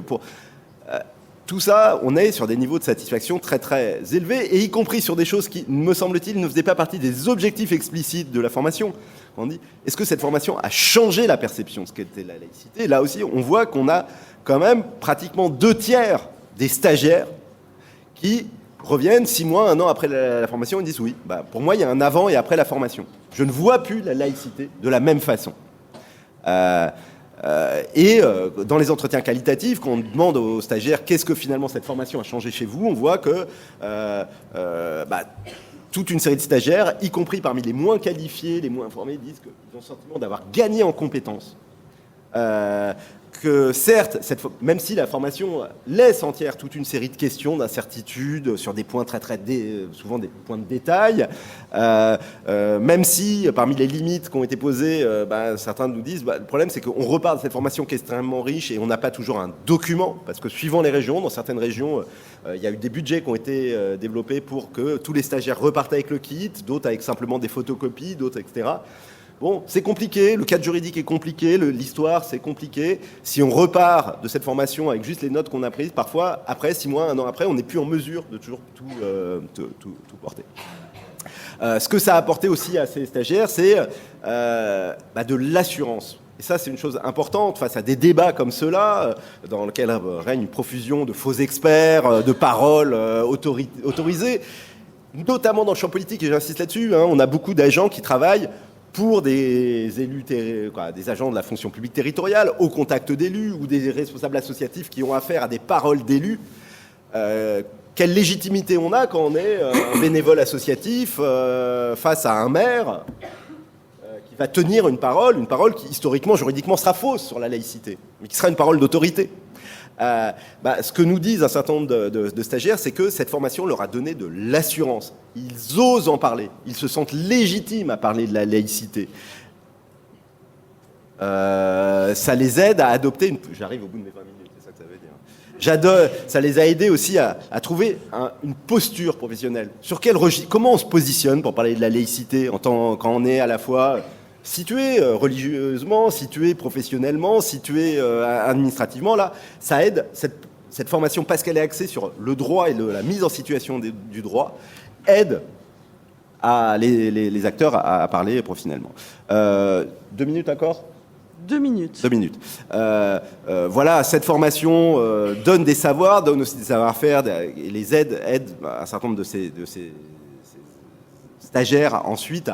tout ça, on est sur des niveaux de satisfaction très très élevés, et y compris sur des choses qui, me semble-t-il, ne faisaient pas partie des objectifs explicites de la formation. On dit, est-ce que cette formation a changé la perception de ce qu'était la laïcité? Là aussi, on voit qu'on a quand même pratiquement 2/3 des stagiaires qui reviennent 6 mois, 1 an après la formation, ils disent oui, pour moi il y a un avant et après la formation. Je ne vois plus la laïcité de la même façon. Et dans les entretiens qualitatifs, quand on demande aux stagiaires qu'est-ce que finalement cette formation a changé chez vous, on voit que toute une série de stagiaires, y compris parmi les moins qualifiés, les moins informés, disent qu'ils ont le sentiment d'avoir gagné en compétences. Que certes, même si la formation laisse entière toute une série de questions, d'incertitudes sur des points souvent des points de détail, même si parmi les limites qui ont été posées, certains nous disent le problème c'est qu'on repart de cette formation qui est extrêmement riche et on n'a pas toujours un document, parce que suivant les régions, dans certaines régions, il y a eu des budgets qui ont été développés pour que tous les stagiaires repartent avec le kit, d'autres avec simplement des photocopies, d'autres etc. Bon, c'est compliqué, le cadre juridique est compliqué, l'histoire c'est compliqué. Si on repart de cette formation avec juste les notes qu'on a prises, parfois, après 6 mois, 1 an après, on n'est plus en mesure de toujours tout porter. Ce que ça a apporté aussi à ces stagiaires, c'est de l'assurance. Et ça, c'est une chose importante face à des débats comme ceux-là, dans lesquels règne une profusion de faux experts, de paroles autorisées, notamment dans le champ politique, et j'insiste là-dessus, on a beaucoup d'agents qui travaillent pour des élus, des agents de la fonction publique territoriale, au contact d'élus ou des responsables associatifs qui ont affaire à des paroles d'élus. Quelle légitimité on a quand on est un bénévole associatif face à un maire qui va tenir une parole qui historiquement, juridiquement sera fausse sur la laïcité, mais qui sera une parole d'autorité. Ce que nous disent un certain nombre de stagiaires, c'est que cette formation leur a donné de l'assurance. Ils osent en parler. Ils se sentent légitimes à parler de la laïcité. Ça les aide à adopter J'arrive au bout de mes 20 minutes, c'est ça que ça veut dire. Ça les a aidés aussi à trouver une posture professionnelle. Comment on se positionne pour parler de la laïcité quand on est à la fois situé religieusement, situé professionnellement, situé administrativement, là, ça aide, cette formation, parce qu'elle est axée sur le droit et la mise en situation du droit, aide les acteurs à parler professionnellement. 2 minutes encore ? 2 minutes. 2 minutes. Voilà, cette formation donne des savoirs, donne aussi des savoir-faire, et les aide un certain nombre de ces stagiaires ensuite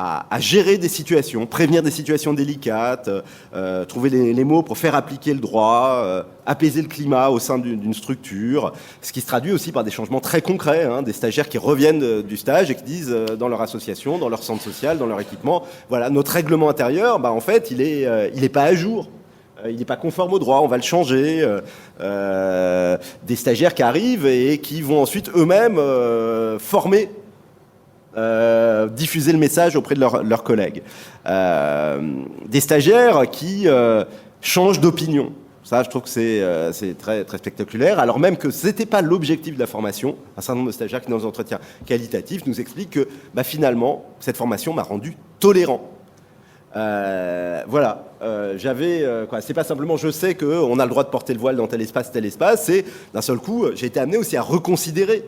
à gérer des situations, prévenir des situations délicates, trouver les mots pour faire appliquer le droit, apaiser le climat au sein d'une structure, ce qui se traduit aussi par des changements très concrets, des stagiaires qui reviennent du stage et qui disent dans leur association, dans leur centre social, dans leur équipement, voilà, notre règlement intérieur, en fait, il est pas à jour. Il n'est pas conforme au droit, on va le changer. Des stagiaires qui arrivent et qui vont ensuite eux-mêmes former, diffuser le message auprès de leurs collègues. Des stagiaires qui changent d'opinion. Ça, je trouve que c'est très, très spectaculaire, alors même que ce n'était pas l'objectif de la formation. Un certain nombre de stagiaires qui, dans nos entretiens qualitatifs, nous expliquent que finalement, cette formation m'a rendu tolérant. Voilà, c'est pas simplement je sais qu'on a le droit de porter le voile dans tel espace, c'est d'un seul coup, j'ai été amené aussi à reconsidérer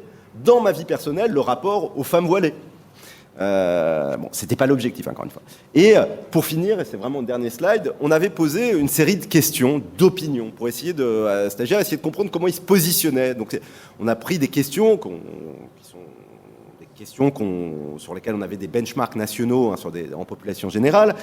dans ma vie personnelle le rapport aux femmes voilées. C'était pas l'objectif, encore une fois. Et pour finir, et c'est vraiment le dernier slide, on avait posé une série de questions, d'opinions, pour essayer stagiaires, essayer de comprendre comment ils se positionnaient. Donc, on a pris des questions qui sont des questions sur lesquelles on avait des benchmarks nationaux en population générale.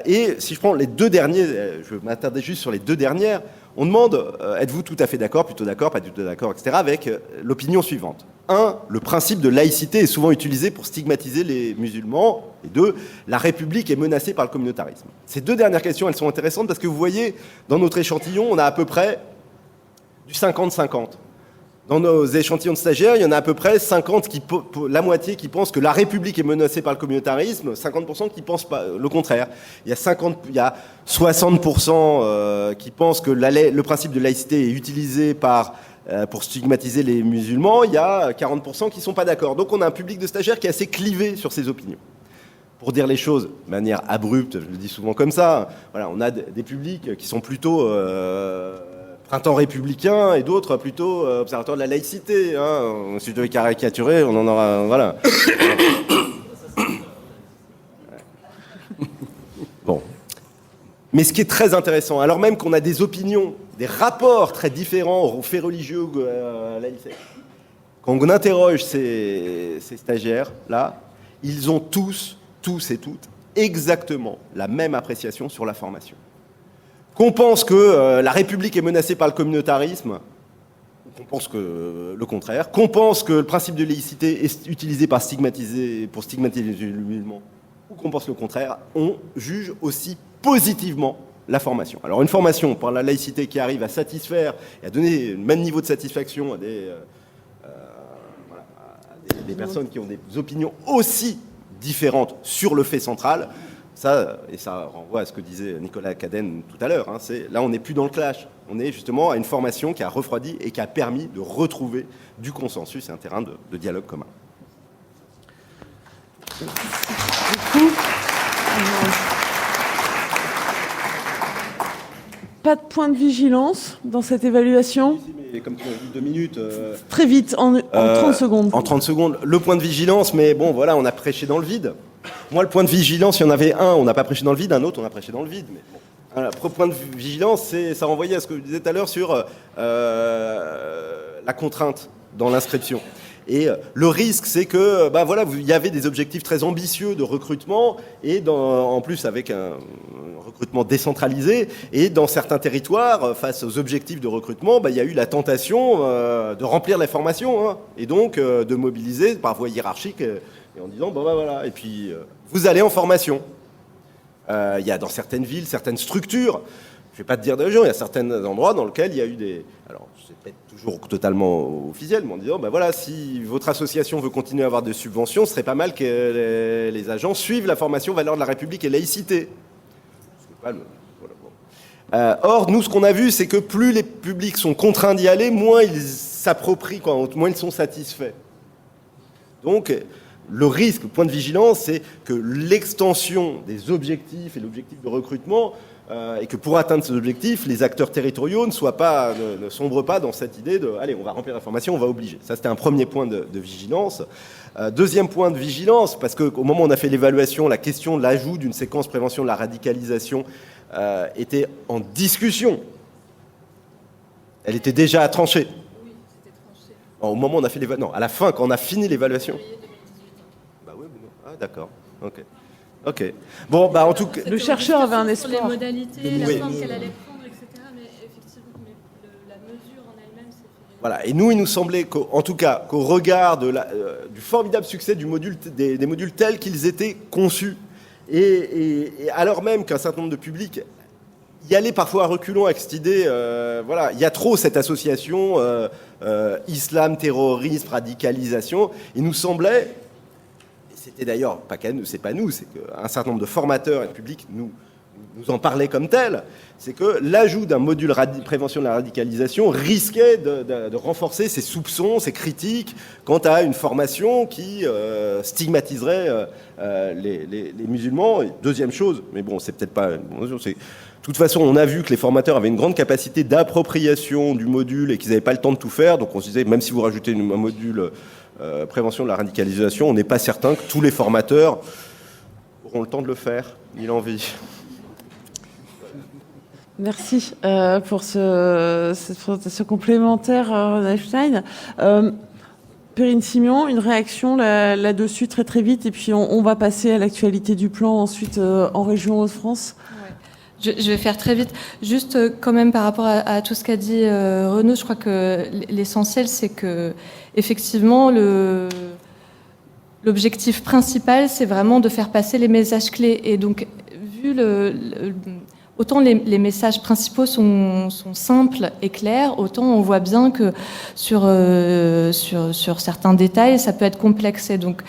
Et si je prends les 2 derniers, je m'attardais juste sur les 2 dernières, on demande, êtes-vous tout à fait d'accord, plutôt d'accord, pas du tout d'accord, etc., avec l'opinion suivante. 1, le principe de laïcité est souvent utilisé pour stigmatiser les musulmans. Et 2, la République est menacée par le communautarisme. Ces 2 dernières questions, elles sont intéressantes parce que vous voyez, dans notre échantillon, on a à peu près du 50-50. Dans nos échantillons de stagiaires, il y en a à peu près 50 la moitié qui pensent que la République est menacée par le communautarisme, 50% qui pensent pas le contraire. Il y a 60% qui pensent que le principe de laïcité est utilisé pour stigmatiser les musulmans. Il y a 40% qui ne sont pas d'accord. Donc on a un public de stagiaires qui est assez clivé sur ces opinions. Pour dire les choses de manière abrupte, je le dis souvent comme ça, voilà, on a des publics qui sont plutôt printemps républicain et d'autres plutôt observateurs de la laïcité. Si je devais caricaturer, on en aura... Voilà. Bon. Mais ce qui est très intéressant, alors même qu'on a des opinions, des rapports très différents aux faits religieux, à la laïcité, quand on interroge ces stagiaires-là, ils ont tous et toutes, exactement la même appréciation sur la formation. qu'on pense que la République est menacée par le communautarisme, qu'on pense que le contraire, qu'on pense que le principe de laïcité est utilisé pour stigmatiser les musulmans, ou qu'on pense le contraire, on juge aussi positivement la formation. Alors une formation par la laïcité qui arrive à satisfaire et à donner le même niveau de satisfaction à des personnes qui ont des opinions aussi différentes sur le fait central, ça renvoie à ce que disait Nicolas Cadenne tout à l'heure, hein, là on n'est plus dans le clash, on est justement à une formation qui a refroidi et qui a permis de retrouver du consensus et un terrain de dialogue commun. Pas de point de vigilance dans cette évaluation? Mais comme tu as dit 2 minutes... Très vite, en 30 secondes. En 30 secondes, le point de vigilance, mais bon, voilà, on a prêché dans le vide. Moi, le point de vigilance, il y en avait un, on n'a pas prêché dans le vide, un autre, on a prêché dans le vide. Mais bon. Voilà, le point de vigilance, ça renvoyait à ce que je disais tout à l'heure sur la contrainte dans l'inscription. Et le risque, c'est que, voilà, il y avait des objectifs très ambitieux de recrutement, et en plus avec un recrutement décentralisé, et dans certains territoires, face aux objectifs de recrutement, il y a eu la tentation de remplir les formations, hein, et donc de mobiliser par voie hiérarchique, et en disant, voilà, et puis vous allez en formation. Il y a dans certaines villes, certaines structures, je ne vais pas te dire de région, il y a certains endroits dans lesquels il y a eu des... Alors, c'est peut-être toujours totalement officiel, mais en disant, voilà, si votre association veut continuer à avoir des subventions, ce serait pas mal que les agents suivent la formation Valeurs de la République et laïcité. Or, nous, ce qu'on a vu, c'est que plus les publics sont contraints d'y aller, moins ils s'approprient, moins ils sont satisfaits. Donc, le risque, le point de vigilance, c'est que l'extension des objectifs et l'objectif de recrutement, et que pour atteindre ces objectifs, les acteurs territoriaux ne sombrent pas dans cette idée de « allez, on va remplir la formation, on va obliger ». Ça, c'était un premier point de vigilance. Deuxième point de vigilance, parce qu'au moment où on a fait l'évaluation, la question de l'ajout d'une séquence prévention de la radicalisation était en discussion. Elle était déjà tranchée. Oui, c'était tranché. Au moment où on a fait l'évaluation. Non, à la fin, quand on a fini l'évaluation. Oui, ah, d'accord. Ok. Bon, en tout cas... Le chercheur avait un espoir. Sur les modalités, la Oui. forme qu'elle allait prendre, etc. Mais effectivement, la mesure en elle-même, c'est... Voilà. Et nous, il nous semblait qu'en tout cas, qu'au regard du formidable succès des modules tels qu'ils étaient conçus, et alors même qu'un certain nombre de publics y allaient parfois à reculons avec cette idée, il y a trop cette association islam, terrorisme, radicalisation, il nous semblait... C'était d'ailleurs pas qu'à nous, c'est pas nous, c'est qu'un certain nombre de formateurs et de publics nous en parlaient comme tel. C'est que l'ajout d'un module prévention de la radicalisation risquait de renforcer ces soupçons, ces critiques quant à une formation qui stigmatiserait les musulmans. Et deuxième chose, mais bon, c'est peut-être pas. De toute façon, on a vu que les formateurs avaient une grande capacité d'appropriation du module et qu'ils n'avaient pas le temps de tout faire. Donc on se disait, même si vous rajoutez un module prévention de la radicalisation, on n'est pas certain que tous les formateurs auront le temps de le faire, ni l'envie. Merci pour cette présentation complémentaire, René Stein. Perrine Simion, une réaction là-dessus très très vite, et puis on va passer à l'actualité du plan ensuite en région Hauts-de-France. Je vais faire très vite. Juste quand même par rapport à tout ce qu'a dit Renaud, je crois que l'essentiel, c'est que effectivement l'objectif principal, c'est vraiment de faire passer les messages clés. Et donc, vu autant les messages principaux sont simples et clairs, autant on voit bien que sur certains détails, ça peut être complexe. Et donc,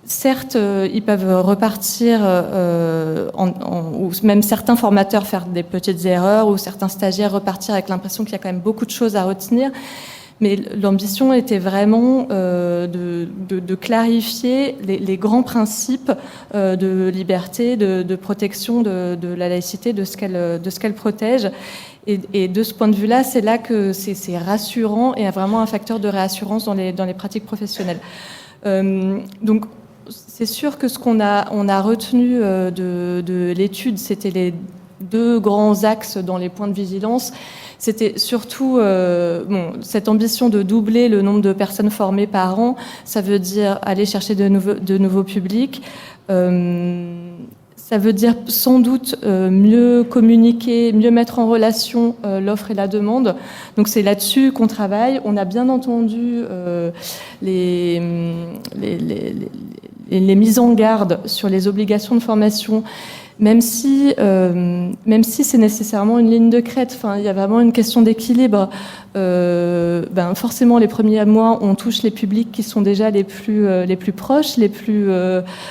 certes, ils peuvent repartir, ou même certains formateurs faire des petites erreurs, ou certains stagiaires repartir avec l'impression qu'il y a quand même beaucoup de choses à retenir. Mais l'ambition était vraiment de clarifier les grands principes de liberté, de protection de la laïcité, de ce qu'elle protège. Et de ce point de vue-là, c'est là que c'est rassurant et vraiment un facteur de réassurance dans les pratiques professionnelles. Donc, c'est sûr que ce qu'on a retenu de l'étude, c'était les 2 grands axes dans les points de vigilance. C'était surtout cette ambition de doubler le nombre de personnes formées par an. Ça veut dire aller chercher de nouveaux publics. Ça veut dire sans doute mieux communiquer, mieux mettre en relation l'offre et la demande. Donc c'est là-dessus qu'on travaille. On a bien entendu les mises en garde sur les obligations de formation, même si c'est nécessairement une ligne de crête. Enfin, il y a vraiment une question d'équilibre. Forcément, les premiers mois, on touche les publics qui sont déjà les plus proches, les plus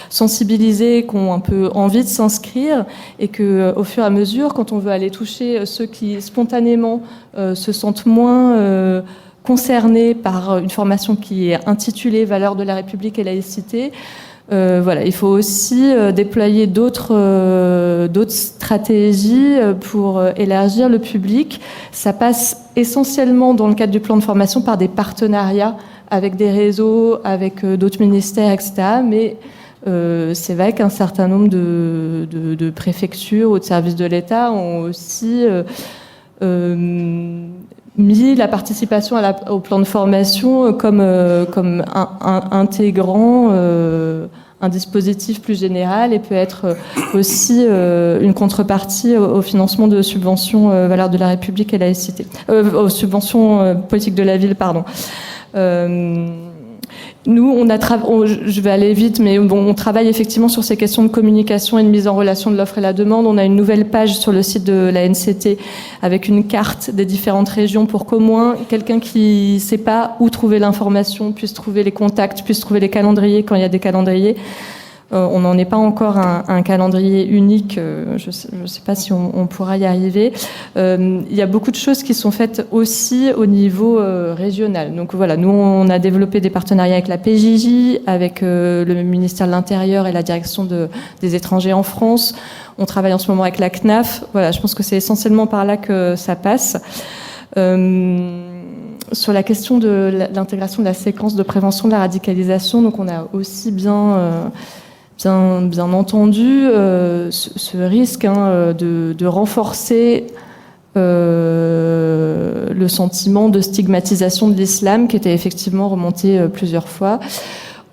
sensibilisés, qui ont un peu envie de s'inscrire, et que, au fur et à mesure, quand on veut aller toucher ceux qui spontanément se sentent moins concernés par une formation qui est intitulée Valeurs de la République et laïcité. Il faut aussi déployer d'autres stratégies pour élargir le public. Ça passe essentiellement dans le cadre du plan de formation par des partenariats avec des réseaux, avec d'autres ministères, etc. Mais c'est vrai qu'un certain nombre de préfectures ou de services de l'État ont aussi mis la participation au plan de formation comme intégrant un dispositif plus général, et peut être aussi une contrepartie au financement de subventions valeurs de la République et laïcité, aux subventions politiques de la ville, pardon. Nous, je vais aller vite, mais bon, on travaille effectivement sur ces questions de communication et de mise en relation de l'offre et la demande. On a une nouvelle page sur le site de la NCT avec une carte des différentes régions pour qu'au moins quelqu'un qui ne sait pas où trouver l'information puisse trouver les contacts, puisse trouver les calendriers quand il y a des calendriers. On n'en est pas encore un calendrier unique, je ne sais pas si on pourra y arriver. Il y a beaucoup de choses qui sont faites aussi au niveau régional. Donc voilà, nous on a développé des partenariats avec la PJJ, avec le ministère de l'Intérieur et la direction des étrangers en France. On travaille en ce moment avec la CNAF. Voilà, je pense que c'est essentiellement par là que ça passe. Sur la question de l'intégration de la séquence de prévention de la radicalisation, donc on a aussi bien entendu ce risque de renforcer le sentiment de stigmatisation de l'islam qui était effectivement remonté plusieurs fois.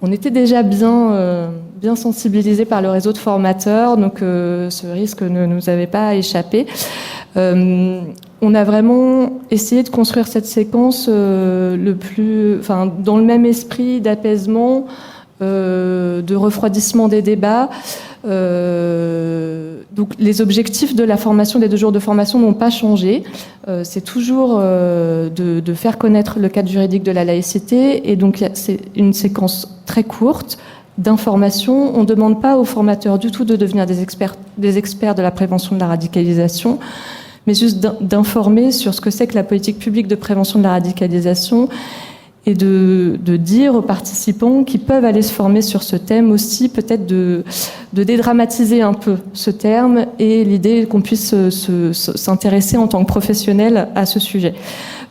On était déjà bien sensibilisés par le réseau de formateurs, donc ce risque ne nous avait pas échappé. On a vraiment essayé de construire cette séquence dans le même esprit d'apaisement, de refroidissement des débats. Donc les objectifs de la formation, des 2 jours de formation n'ont pas changé. C'est toujours de faire connaître le cadre juridique de la laïcité, et donc c'est une séquence très courte d'information. On ne demande pas aux formateurs du tout de devenir des experts de la prévention de la radicalisation, mais juste d'informer sur ce que c'est que la politique publique de prévention de la radicalisation, et de dire aux participants qui peuvent aller se former sur ce thème aussi, peut-être de dédramatiser un peu ce terme, et l'idée qu'on puisse s'intéresser en tant que professionnel à ce sujet.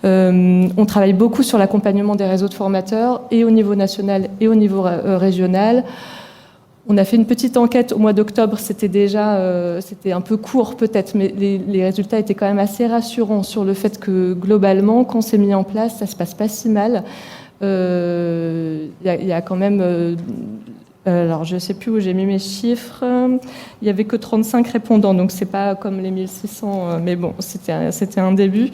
On travaille beaucoup sur l'accompagnement des réseaux de formateurs, et au niveau national et au niveau régional. On a fait une petite enquête au mois d'octobre, c'était un peu court peut-être, mais les résultats étaient quand même assez rassurants sur le fait que globalement, quand c'est mis en place, ça se passe pas si mal. Il y a quand même, alors je sais plus où j'ai mis mes chiffres, il y avait que 35 répondants, donc c'est pas comme les 1600, mais bon, c'était un début.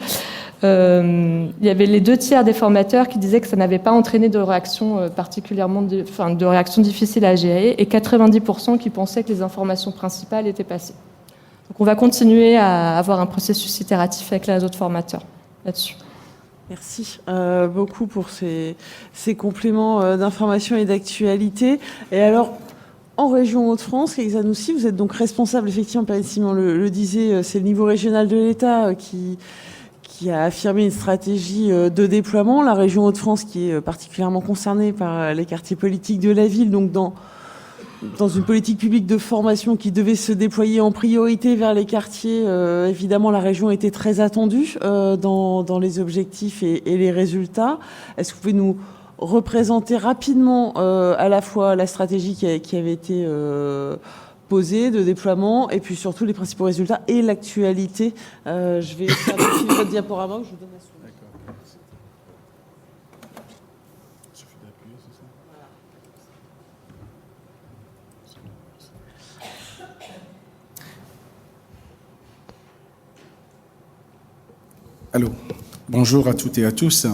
Il y avait les 2/3 des formateurs qui disaient que ça n'avait pas entraîné de réaction de réaction difficile à gérer, et 90% qui pensaient que les informations principales étaient passées. Donc on va continuer à avoir un processus itératif avec les autres formateurs là-dessus. Merci beaucoup pour ces compléments d'information et d'actualité. Et alors, en région Hauts-de-France, Kaysa Noussi, vous êtes donc responsable, effectivement, Perrine Simon le disait, c'est le niveau régional de l'État qui a affirmé une stratégie de déploiement. La région Hauts-de-France qui est particulièrement concernée par les quartiers politiques de la ville, donc dans une politique publique de formation qui devait se déployer en priorité vers les quartiers. Évidemment, la région était très attendue dans les objectifs et les résultats. Est-ce que vous pouvez nous représenter rapidement à la fois la stratégie qui avait été posée de déploiement, et puis surtout les principaux résultats et l'actualité? Je vais faire votre diaporama, je vous donne la souris. Allô, bonjour à toutes et à tous.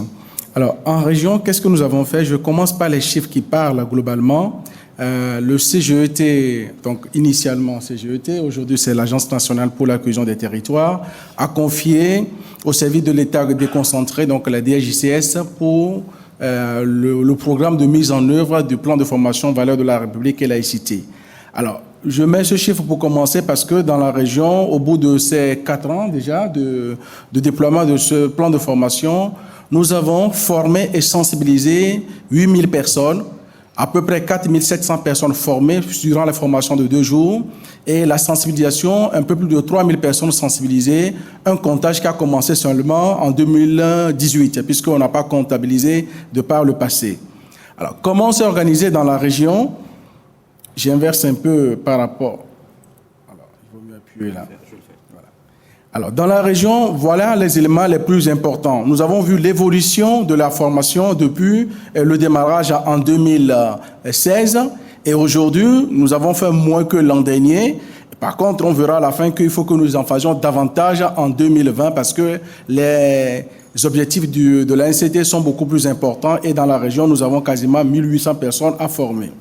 Alors, en région, qu'est-ce que nous avons fait? Je commence par les chiffres qui parlent globalement. Le CGET, donc initialement CGET, aujourd'hui c'est l'Agence nationale pour la cohésion des territoires, a confié au service de l'État déconcentré, donc la DGCS, pour le programme de mise en œuvre du plan de formation valeurs de la République et laïcité. Alors, je mets ce chiffre pour commencer parce que dans la région, au bout de ces 4 ans déjà de déploiement de ce plan de formation, nous avons formé et sensibilisé 8000 personnes, à peu près 4700 personnes formées durant la formation de 2 jours et la sensibilisation, un peu plus de 3000 personnes sensibilisées, un comptage qui a commencé seulement en 2018 puisqu'on n'a pas comptabilisé de par le passé. Alors, comment s'est organisé dans la région? J'inverse un peu par rapport. Alors, il vaut mieux appuyer là. Voilà. Alors, dans la région, voilà les éléments les plus importants. Nous avons vu l'évolution de la formation depuis le démarrage en 2016 et aujourd'hui, nous avons fait moins que l'an dernier. Par contre, on verra à la fin qu'il faut que nous en fassions davantage en 2020 parce que les objectifs de l'ANCT sont beaucoup plus importants et dans la région, nous avons quasiment 1800 personnes à former.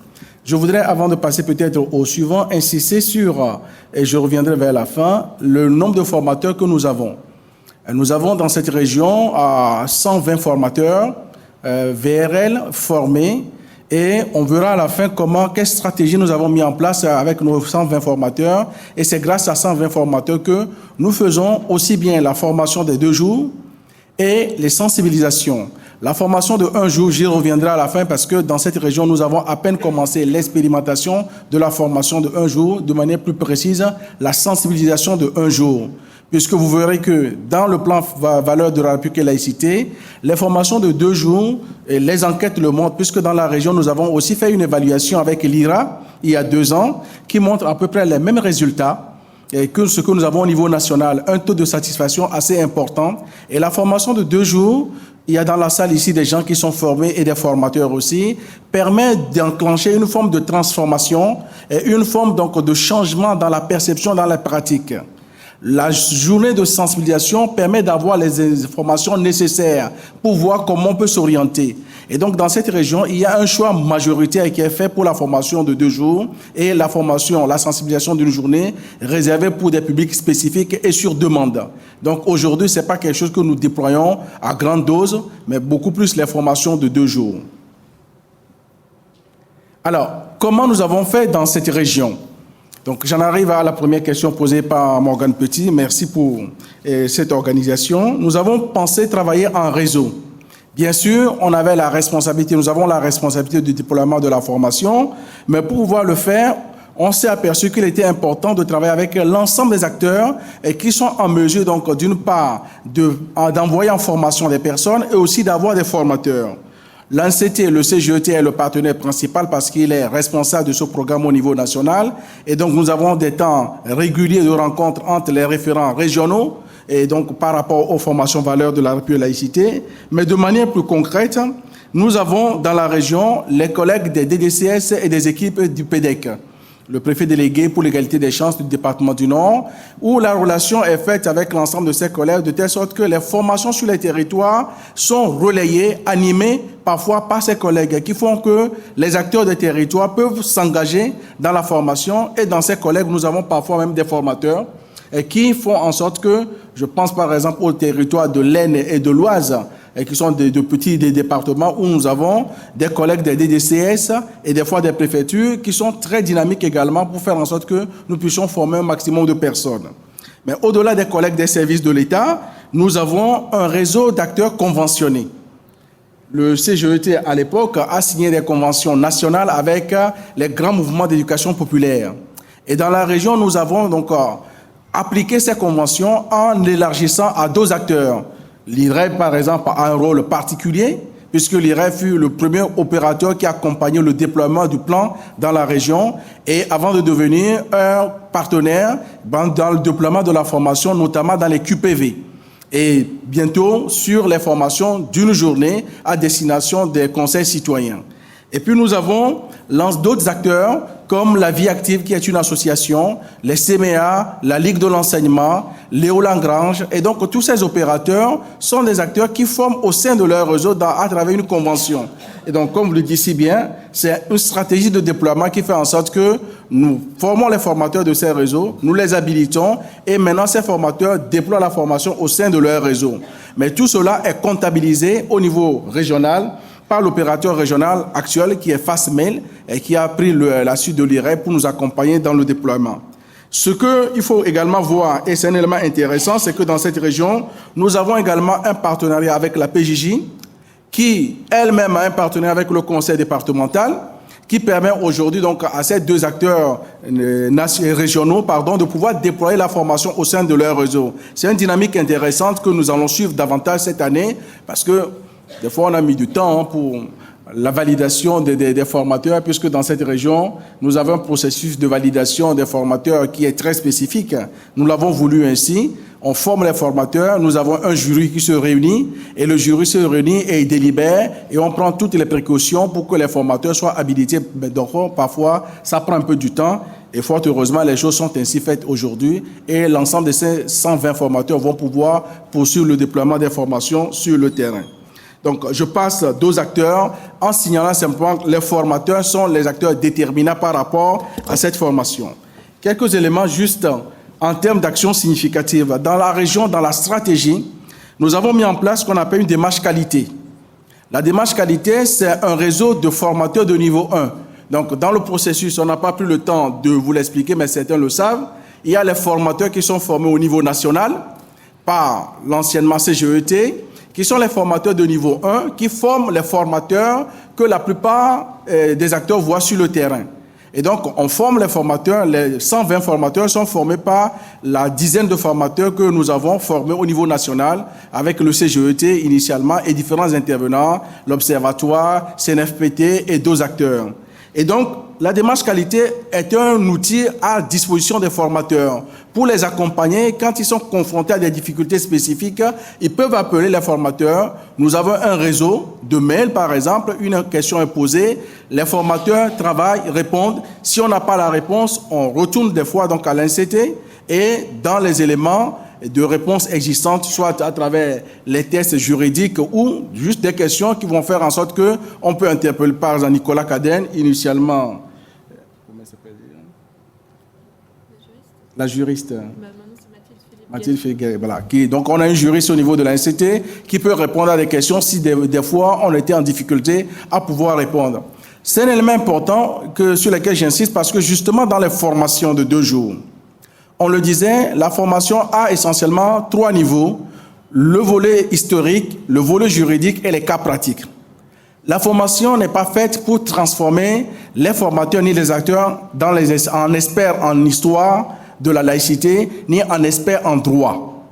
Je voudrais, avant de passer peut-être au suivant, insister sur, et je reviendrai vers la fin, le nombre de formateurs que nous avons. Nous avons dans cette région 120 formateurs VRL formés et on verra à la fin quelle stratégie nous avons mis en place avec nos 120 formateurs. Et c'est grâce à 120 formateurs que nous faisons aussi bien la formation des 2 jours et les sensibilisations. La formation de 1 jour, j'y reviendrai à la fin parce que dans cette région, nous avons à peine commencé l'expérimentation de la formation de 1 jour, de manière plus précise, la sensibilisation de 1 jour. Puisque vous verrez que dans le plan valeurs de la République et laïcité, les formations de 2 jours, et les enquêtes le montrent, puisque dans la région, nous avons aussi fait une évaluation avec l'IRA, il y a 2 ans, qui montre à peu près les mêmes résultats que ce que nous avons au niveau national, un taux de satisfaction assez important. Et la formation de 2 jours, il y a dans la salle ici des gens qui sont formés et des formateurs aussi, permet d'enclencher une forme de transformation et une forme donc de changement dans la perception, dans la pratique. La journée de sensibilisation permet d'avoir les informations nécessaires pour voir comment on peut s'orienter. Et donc, dans cette région, il y a un choix majoritaire qui est fait pour la formation de 2 jours et la formation, la sensibilisation d'une journée réservée pour des publics spécifiques et sur demande. Donc, aujourd'hui, ce n'est pas quelque chose que nous déployons à grande dose, mais beaucoup plus les formations de 2 jours. Alors, comment nous avons fait dans cette région ? Donc, j'en arrive à la première question posée par Morgane Petit. Merci pour cette organisation. Nous avons pensé travailler en réseau. Bien sûr, on avait la responsabilité, nous avons la responsabilité du déploiement de la formation, mais pour pouvoir le faire, on s'est aperçu qu'il était important de travailler avec l'ensemble des acteurs et qui sont en mesure, donc, d'une part, d'envoyer en formation des personnes et aussi d'avoir des formateurs. L'ANCT, le CGET est le partenaire principal parce qu'il est responsable de ce programme au niveau national. Et donc, nous avons des temps réguliers de rencontres entre les référents régionaux et donc par rapport aux formations valeurs de la République et laïcité. Mais de manière plus concrète, nous avons dans la région les collègues des DDCS et des équipes du PEDEC, le préfet délégué pour l'égalité des chances du département du Nord, où la relation est faite avec l'ensemble de ses collègues de telle sorte que les formations sur les territoires sont relayées, animées parfois par ses collègues qui font que les acteurs des territoires peuvent s'engager dans la formation et dans ces collègues, nous avons parfois même des formateurs et qui font en sorte que, je pense par exemple au territoire de l'Aisne et de l'Oise, et qui sont de petits départements où nous avons des collègues des DDCS et des fois des préfectures qui sont très dynamiques également pour faire en sorte que nous puissions former un maximum de personnes. Mais au-delà des collègues des services de l'État, nous avons un réseau d'acteurs conventionnés. Le CGET, à l'époque, a signé des conventions nationales avec les grands mouvements d'éducation populaire. Et dans la région, nous avons donc appliqué ces conventions en élargissant à 2 acteurs. L'IREF, par exemple, a un rôle particulier, puisque l'IREF fut le premier opérateur qui a accompagné le déploiement du plan dans la région, et avant de devenir un partenaire dans le déploiement de la formation, notamment dans les QPV. Et bientôt sur les formations d'une journée à destination des conseils citoyens. Et puis nous avons d'autres acteurs comme la Vie Active, qui est une association, les CMA, la Ligue de l'enseignement, Léo Lagrange. Et donc, tous ces opérateurs sont des acteurs qui forment au sein de leur réseau à travers une convention. Et donc, comme vous le dites si bien, c'est une stratégie de déploiement qui fait en sorte que nous formons les formateurs de ces réseaux, nous les habilitons, et maintenant, ces formateurs déploient la formation au sein de leur réseau. Mais tout cela est comptabilisé au niveau régional par l'opérateur régional actuel qui est Fastmail et qui a pris la suite de l'IREP pour nous accompagner dans le déploiement. Ce qu'il faut également voir, et c'est un élément intéressant, c'est que dans cette région, nous avons également un partenariat avec la PJJ, qui elle-même a un partenariat avec le conseil départemental, qui permet aujourd'hui donc à ces deux acteurs régionaux de pouvoir déployer la formation au sein de leur réseau. C'est une dynamique intéressante que nous allons suivre davantage cette année, parce que des fois, on a mis du temps pour la validation des formateurs, puisque dans cette région, nous avons un processus de validation des formateurs qui est très spécifique. Nous l'avons voulu ainsi. On forme les formateurs, nous avons un jury qui se réunit, et le jury se réunit et il délibère, et on prend toutes les précautions pour que les formateurs soient habilités. Donc, parfois, ça prend un peu du temps, et fort heureusement, les choses sont ainsi faites aujourd'hui, et l'ensemble de ces 120 formateurs vont pouvoir poursuivre le déploiement des formations sur le terrain. Donc, je passe aux acteurs en signalant simplement que les formateurs sont les acteurs déterminants par rapport à cette formation. Quelques éléments juste en termes d'action significative. Dans la région, dans la stratégie, nous avons mis en place ce qu'on appelle une démarche qualité. La démarche qualité, c'est un réseau de formateurs de niveau 1. Donc, dans le processus, on n'a pas pris le temps de vous l'expliquer, mais certains le savent. Il y a les formateurs qui sont formés au niveau national par l'anciennement CGET, qui sont les formateurs de niveau 1, qui forment les formateurs que la plupart des acteurs voient sur le terrain. Et donc, on forme les formateurs, les 120 formateurs sont formés par la dizaine de formateurs que nous avons formés au niveau national, avec le CGET initialement et différents intervenants, l'Observatoire, CNFPT et d'autres acteurs. Et donc, la démarche qualité est un outil à disposition des formateurs pour les accompagner quand ils sont confrontés à des difficultés spécifiques. Ils peuvent appeler les formateurs. Nous avons un réseau de mails, par exemple, une question est posée. Les formateurs travaillent, répondent. Si on n'a pas la réponse, on retourne des fois donc à l'INCT et dans les éléments de réponses existantes, soit à travers les tests juridiques ou juste des questions qui vont faire en sorte qu'on peut interpeller par exemple Nicolas Cadenne, initialement, comment s'appelle la juriste Mathilde Philippe, voilà. Donc on a une juriste au niveau de l'INCT qui peut répondre à des questions si des fois on était en difficulté à pouvoir répondre. C'est un élément important sur lequel j'insiste parce que justement dans les formations de 2 jours, on le disait, la formation a essentiellement 3 niveaux, le volet historique, le volet juridique et les cas pratiques. La formation n'est pas faite pour transformer les formateurs ni les acteurs en experts en histoire de la laïcité, ni en experts en droit,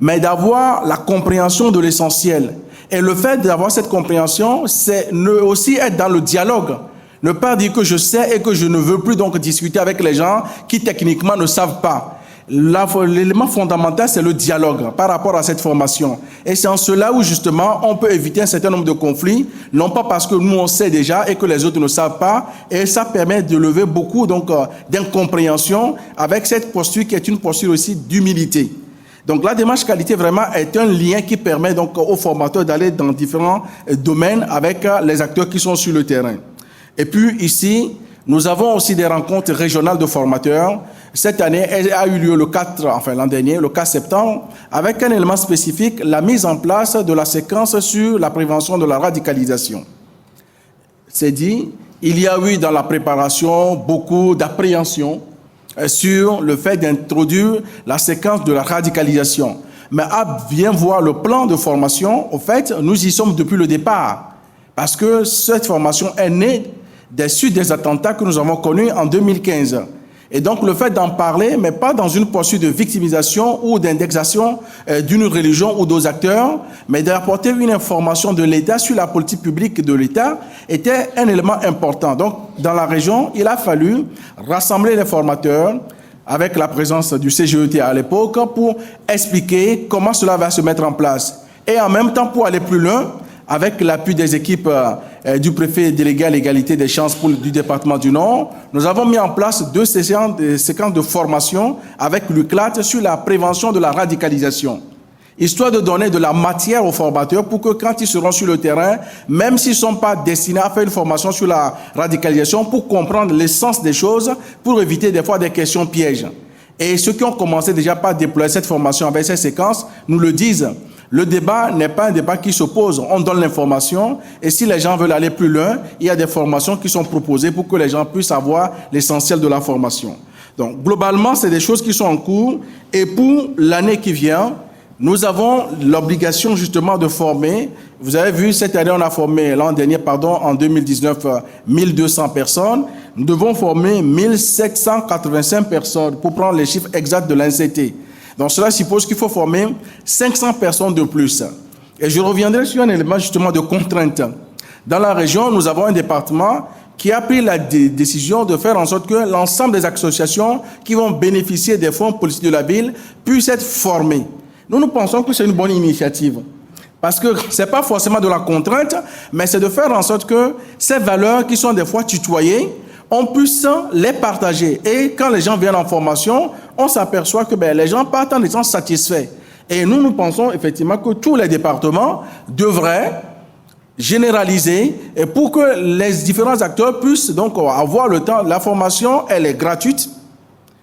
mais d'avoir la compréhension de l'essentiel. Et le fait d'avoir cette compréhension, c'est aussi être dans le dialogue. Ne pas dire que je sais et que je ne veux plus donc discuter avec les gens qui techniquement ne savent pas. L'élément fondamental, c'est le dialogue par rapport à cette formation. Et c'est en cela où justement on peut éviter un certain nombre de conflits, non pas parce que nous on sait déjà et que les autres ne savent pas, et ça permet de lever beaucoup donc d'incompréhension avec cette posture qui est une posture aussi d'humilité. Donc la démarche qualité vraiment est un lien qui permet donc aux formateurs d'aller dans différents domaines avec les acteurs qui sont sur le terrain. Et puis ici, nous avons aussi des rencontres régionales de formateurs. Cette année, elle a eu lieu l'an dernier, le 4 septembre, avec un élément spécifique, la mise en place de la séquence sur la prévention de la radicalisation. C'est dit, il y a eu dans la préparation beaucoup d'appréhension sur le fait d'introduire la séquence de la radicalisation. Mais à bien voir le plan de formation, au fait, nous y sommes depuis le départ, parce que cette formation est née des suites des attentats que nous avons connus en 2015. Et donc le fait d'en parler, mais pas dans une posture de victimisation ou d'indexation d'une religion ou d'autres acteurs, mais d'apporter une information de l'État sur la politique publique de l'État, était un élément important. Donc dans la région, il a fallu rassembler les formateurs avec la présence du CGET à l'époque pour expliquer comment cela va se mettre en place. Et en même temps, pour aller plus loin, avec l'appui des équipes du préfet délégué à l'égalité des chances du département du Nord, nous avons mis en place 2 séquences de formation avec l'UCLAT sur la prévention de la radicalisation, histoire de donner de la matière aux formateurs pour que quand ils seront sur le terrain, même s'ils ne sont pas destinés à faire une formation sur la radicalisation, pour comprendre l'essence des choses, pour éviter des fois des questions pièges. Et ceux qui ont commencé déjà par déployer cette formation avec ces séquences nous le disent. Le débat n'est pas un débat qui s'oppose. On donne l'information et si les gens veulent aller plus loin, il y a des formations qui sont proposées pour que les gens puissent avoir l'essentiel de la formation. Donc, globalement, c'est des choses qui sont en cours. Et pour l'année qui vient, nous avons l'obligation justement de former. Vous avez vu, cette année, on a formé, l'an dernier, en 2019, 1200 personnes. Nous devons former 1785 personnes pour prendre les chiffres exacts de l'ANCT. Donc cela suppose qu'il faut former 500 personnes de plus. Et je reviendrai sur un élément justement de contrainte. Dans la région, nous avons un département qui a pris la décision de faire en sorte que l'ensemble des associations qui vont bénéficier des fonds politiques de la ville puissent être formées. Nous pensons que c'est une bonne initiative. Parce que ce n'est pas forcément de la contrainte, mais c'est de faire en sorte que ces valeurs qui sont des fois tutoyées, on puisse les partager. Et quand les gens viennent en formation, on s'aperçoit que les gens partent en étant satisfaits. Et nous pensons effectivement que tous les départements devraient généraliser et pour que les différents acteurs puissent donc avoir le temps. La formation, elle est gratuite,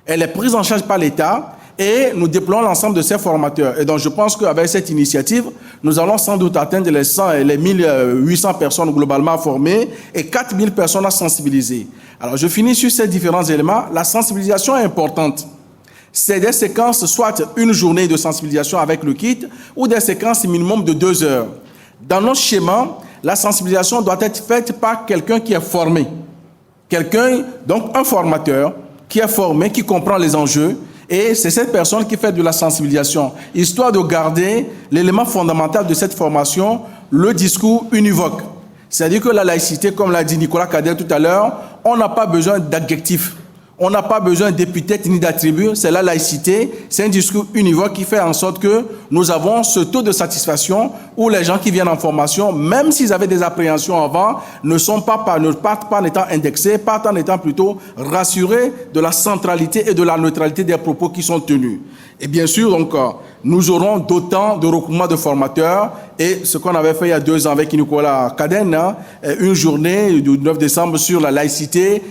elle est prise en charge par l'État et nous déployons l'ensemble de ces formateurs. Et donc je pense qu'avec cette initiative, nous allons sans doute atteindre les 100 et les 1800 personnes globalement formées et 4000 personnes à sensibiliser. Alors je finis sur ces différents éléments. La sensibilisation est importante. C'est des séquences, soit une journée de sensibilisation avec le kit ou des séquences minimum de 2 heures. Dans notre schéma, la sensibilisation doit être faite par quelqu'un qui est formé. Quelqu'un, donc un formateur, qui est formé, qui comprend les enjeux. Et c'est cette personne qui fait de la sensibilisation, histoire de garder l'élément fondamental de cette formation, le discours univoque. C'est-à-dire que la laïcité, comme l'a dit Nicolas Cadel tout à l'heure, on n'a pas besoin d'adjectifs. On n'a pas besoin d'épithètes ni d'attributs, c'est la laïcité, c'est un discours univoque qui fait en sorte que nous avons ce taux de satisfaction où les gens qui viennent en formation, même s'ils avaient des appréhensions avant, ne partent pas en étant indexés, partent en étant plutôt rassurés de la centralité et de la neutralité des propos qui sont tenus. Et bien sûr, donc, nous aurons d'autant de regroupements de formateurs et ce qu'on avait fait il y a 2 ans avec Nicolas Caden, une journée du 9 décembre sur la laïcité,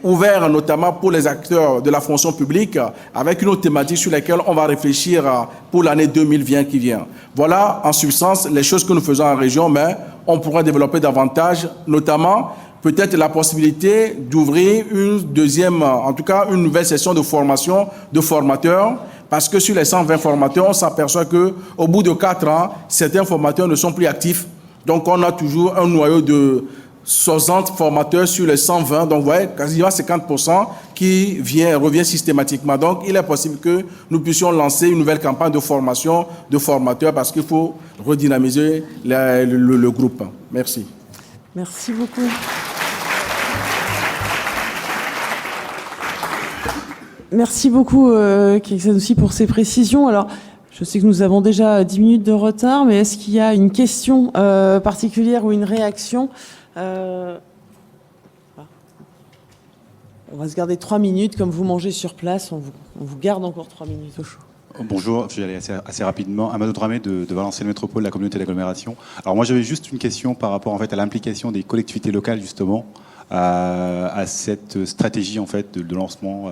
ouverte notamment pour les acteurs de la fonction publique, avec une autre thématique sur laquelle on va réfléchir pour l'année 2020 qui vient. Voilà, en substance, les choses que nous faisons en région, mais on pourra développer davantage, notamment peut-être la possibilité d'ouvrir une deuxième, en tout cas une nouvelle session de formation de formateurs, parce que sur les 120 formateurs, on s'aperçoit qu'au bout de 4 ans, certains formateurs ne sont plus actifs. Donc on a toujours un noyau de 60 formateurs sur les 120, donc vous voyez, quasiment 50% qui revient systématiquement. Donc il est possible que nous puissions lancer une nouvelle campagne de formation de formateurs parce qu'il faut redynamiser le groupe. Merci. Merci beaucoup. Merci beaucoup, Kek Sanoussi, pour ces précisions. Alors, je sais que nous avons déjà 10 minutes de retard, mais est-ce qu'il y a une question particulière ou une réaction On va se garder 3 minutes. Comme vous mangez sur place, on vous garde encore 3 minutes au chaud. Bonjour, je vais aller assez rapidement. Amadou Dramé de Valenciennes Métropole, la communauté d'agglomération. Alors moi j'avais juste une question par rapport en fait, à l'implication des collectivités locales justement à cette stratégie en fait, de lancement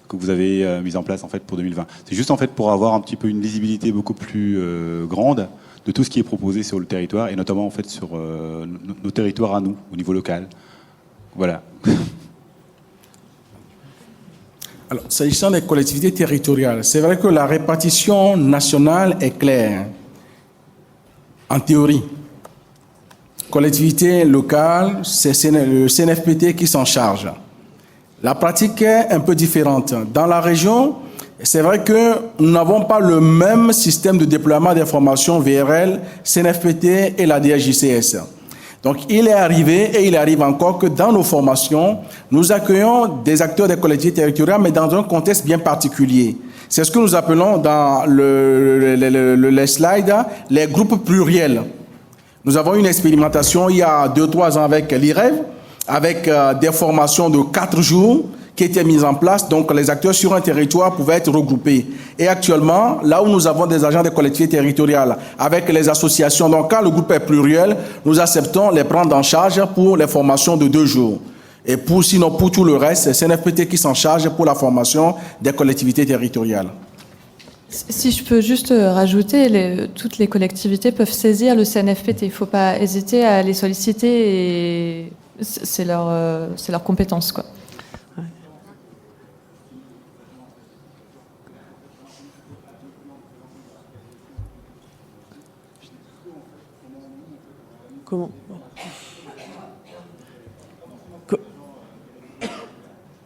que vous avez mise en place en fait, pour 2020. C'est juste en fait, pour avoir un petit peu une visibilité beaucoup plus grande de tout ce qui est proposé sur le territoire et notamment en fait, sur nos territoires à nous, au niveau local. Voilà. Alors, s'agissant des collectivités territoriales, c'est vrai que la répartition nationale est claire. En théorie, collectivité locale, c'est le CNFPT qui s'en charge. La pratique est un peu différente. Dans la région, c'est vrai que nous n'avons pas le même système de déploiement d'informations VRL, CNFPT et la DGCS. Donc, il est arrivé et il arrive encore que dans nos formations, nous accueillons des acteurs des collectivités territoriales, mais dans un contexte bien particulier. C'est ce que nous appelons dans les slides les groupes pluriels. Nous avons eu une expérimentation il y a 2-3 ans avec l'IREV, avec des formations de 4 jours qui étaient mises en place. Donc, les acteurs sur un territoire pouvaient être regroupés. Et actuellement, là où nous avons des agents des collectivités territoriales avec les associations, donc quand le groupe est pluriel, nous acceptons les prendre en charge pour les formations de 2 jours. Et sinon, pour tout le reste, c'est CNFPT qui s'en charge pour la formation des collectivités territoriales. Si je peux juste rajouter, toutes les collectivités peuvent saisir le CNFPT. Il ne faut pas hésiter à les solliciter et c'est leur compétence, quoi. Comment ?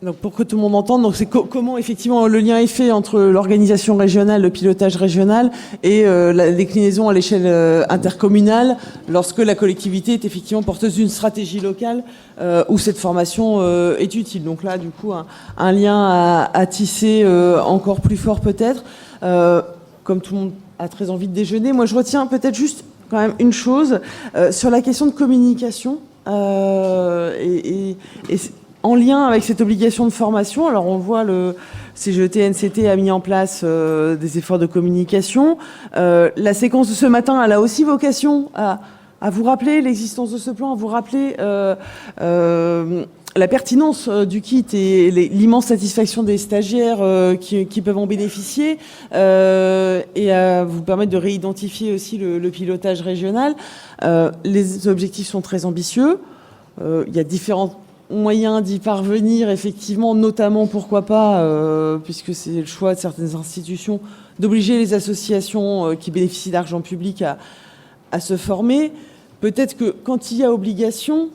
Donc pour que tout le monde entende, donc c'est comment effectivement le lien est fait entre l'organisation régionale, le pilotage régional et la déclinaison à l'échelle intercommunale lorsque la collectivité est effectivement porteuse d'une stratégie locale où cette formation est utile. Donc là, du coup, un lien à tisser encore plus fort peut-être. Comme tout le monde a très envie de déjeuner, moi je retiens peut-être juste quand même une chose sur la question de communication et en lien avec cette obligation de formation. Alors on voit le CGET-NCT a mis en place des efforts de communication. La séquence de ce matin, elle a aussi vocation à vous rappeler l'existence de ce plan, à vous rappeler la pertinence du kit et l'immense satisfaction des stagiaires qui peuvent en bénéficier et à vous permettre de réidentifier aussi le pilotage régional. Les objectifs sont très ambitieux. Il y a différents moyens d'y parvenir, effectivement, notamment, pourquoi pas, puisque c'est le choix de certaines institutions, d'obliger les associations qui bénéficient d'argent public à se former. Peut-être que quand il y a obligation,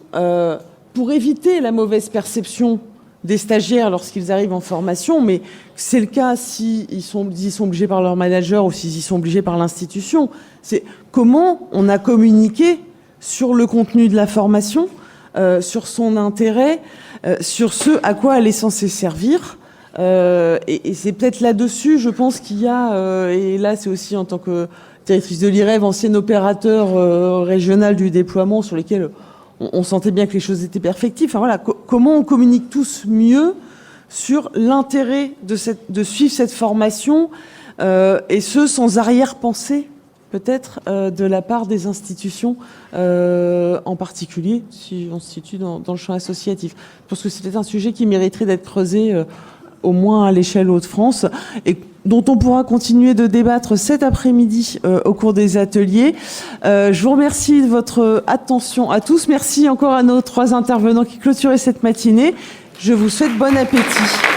pour éviter la mauvaise perception des stagiaires lorsqu'ils arrivent en formation, mais c'est le cas s'ils sont obligés par leur manager ou s'ils y sont obligés par l'institution, c'est comment on a communiqué sur le contenu de la formation, sur son intérêt, sur ce à quoi elle est censée servir. Et c'est peut-être là-dessus, je pense qu'il y a, et là c'est aussi en tant que directrice de l'IREV, ancien opérateur régional du déploiement sur lesquels on sentait bien que les choses étaient perfectibles. Enfin voilà, comment on communique tous mieux sur l'intérêt de suivre cette formation, et ce sans arrière-pensée peut-être de la part des institutions, en particulier si on se situe dans le champ associatif. Je pense que c'était un sujet qui mériterait d'être creusé au moins à l'échelle Hauts-de-France et dont on pourra continuer de débattre cet après-midi au cours des ateliers. Je vous remercie de votre attention à tous. Merci encore à nos 3 intervenants qui clôturaient cette matinée. Je vous souhaite bon appétit.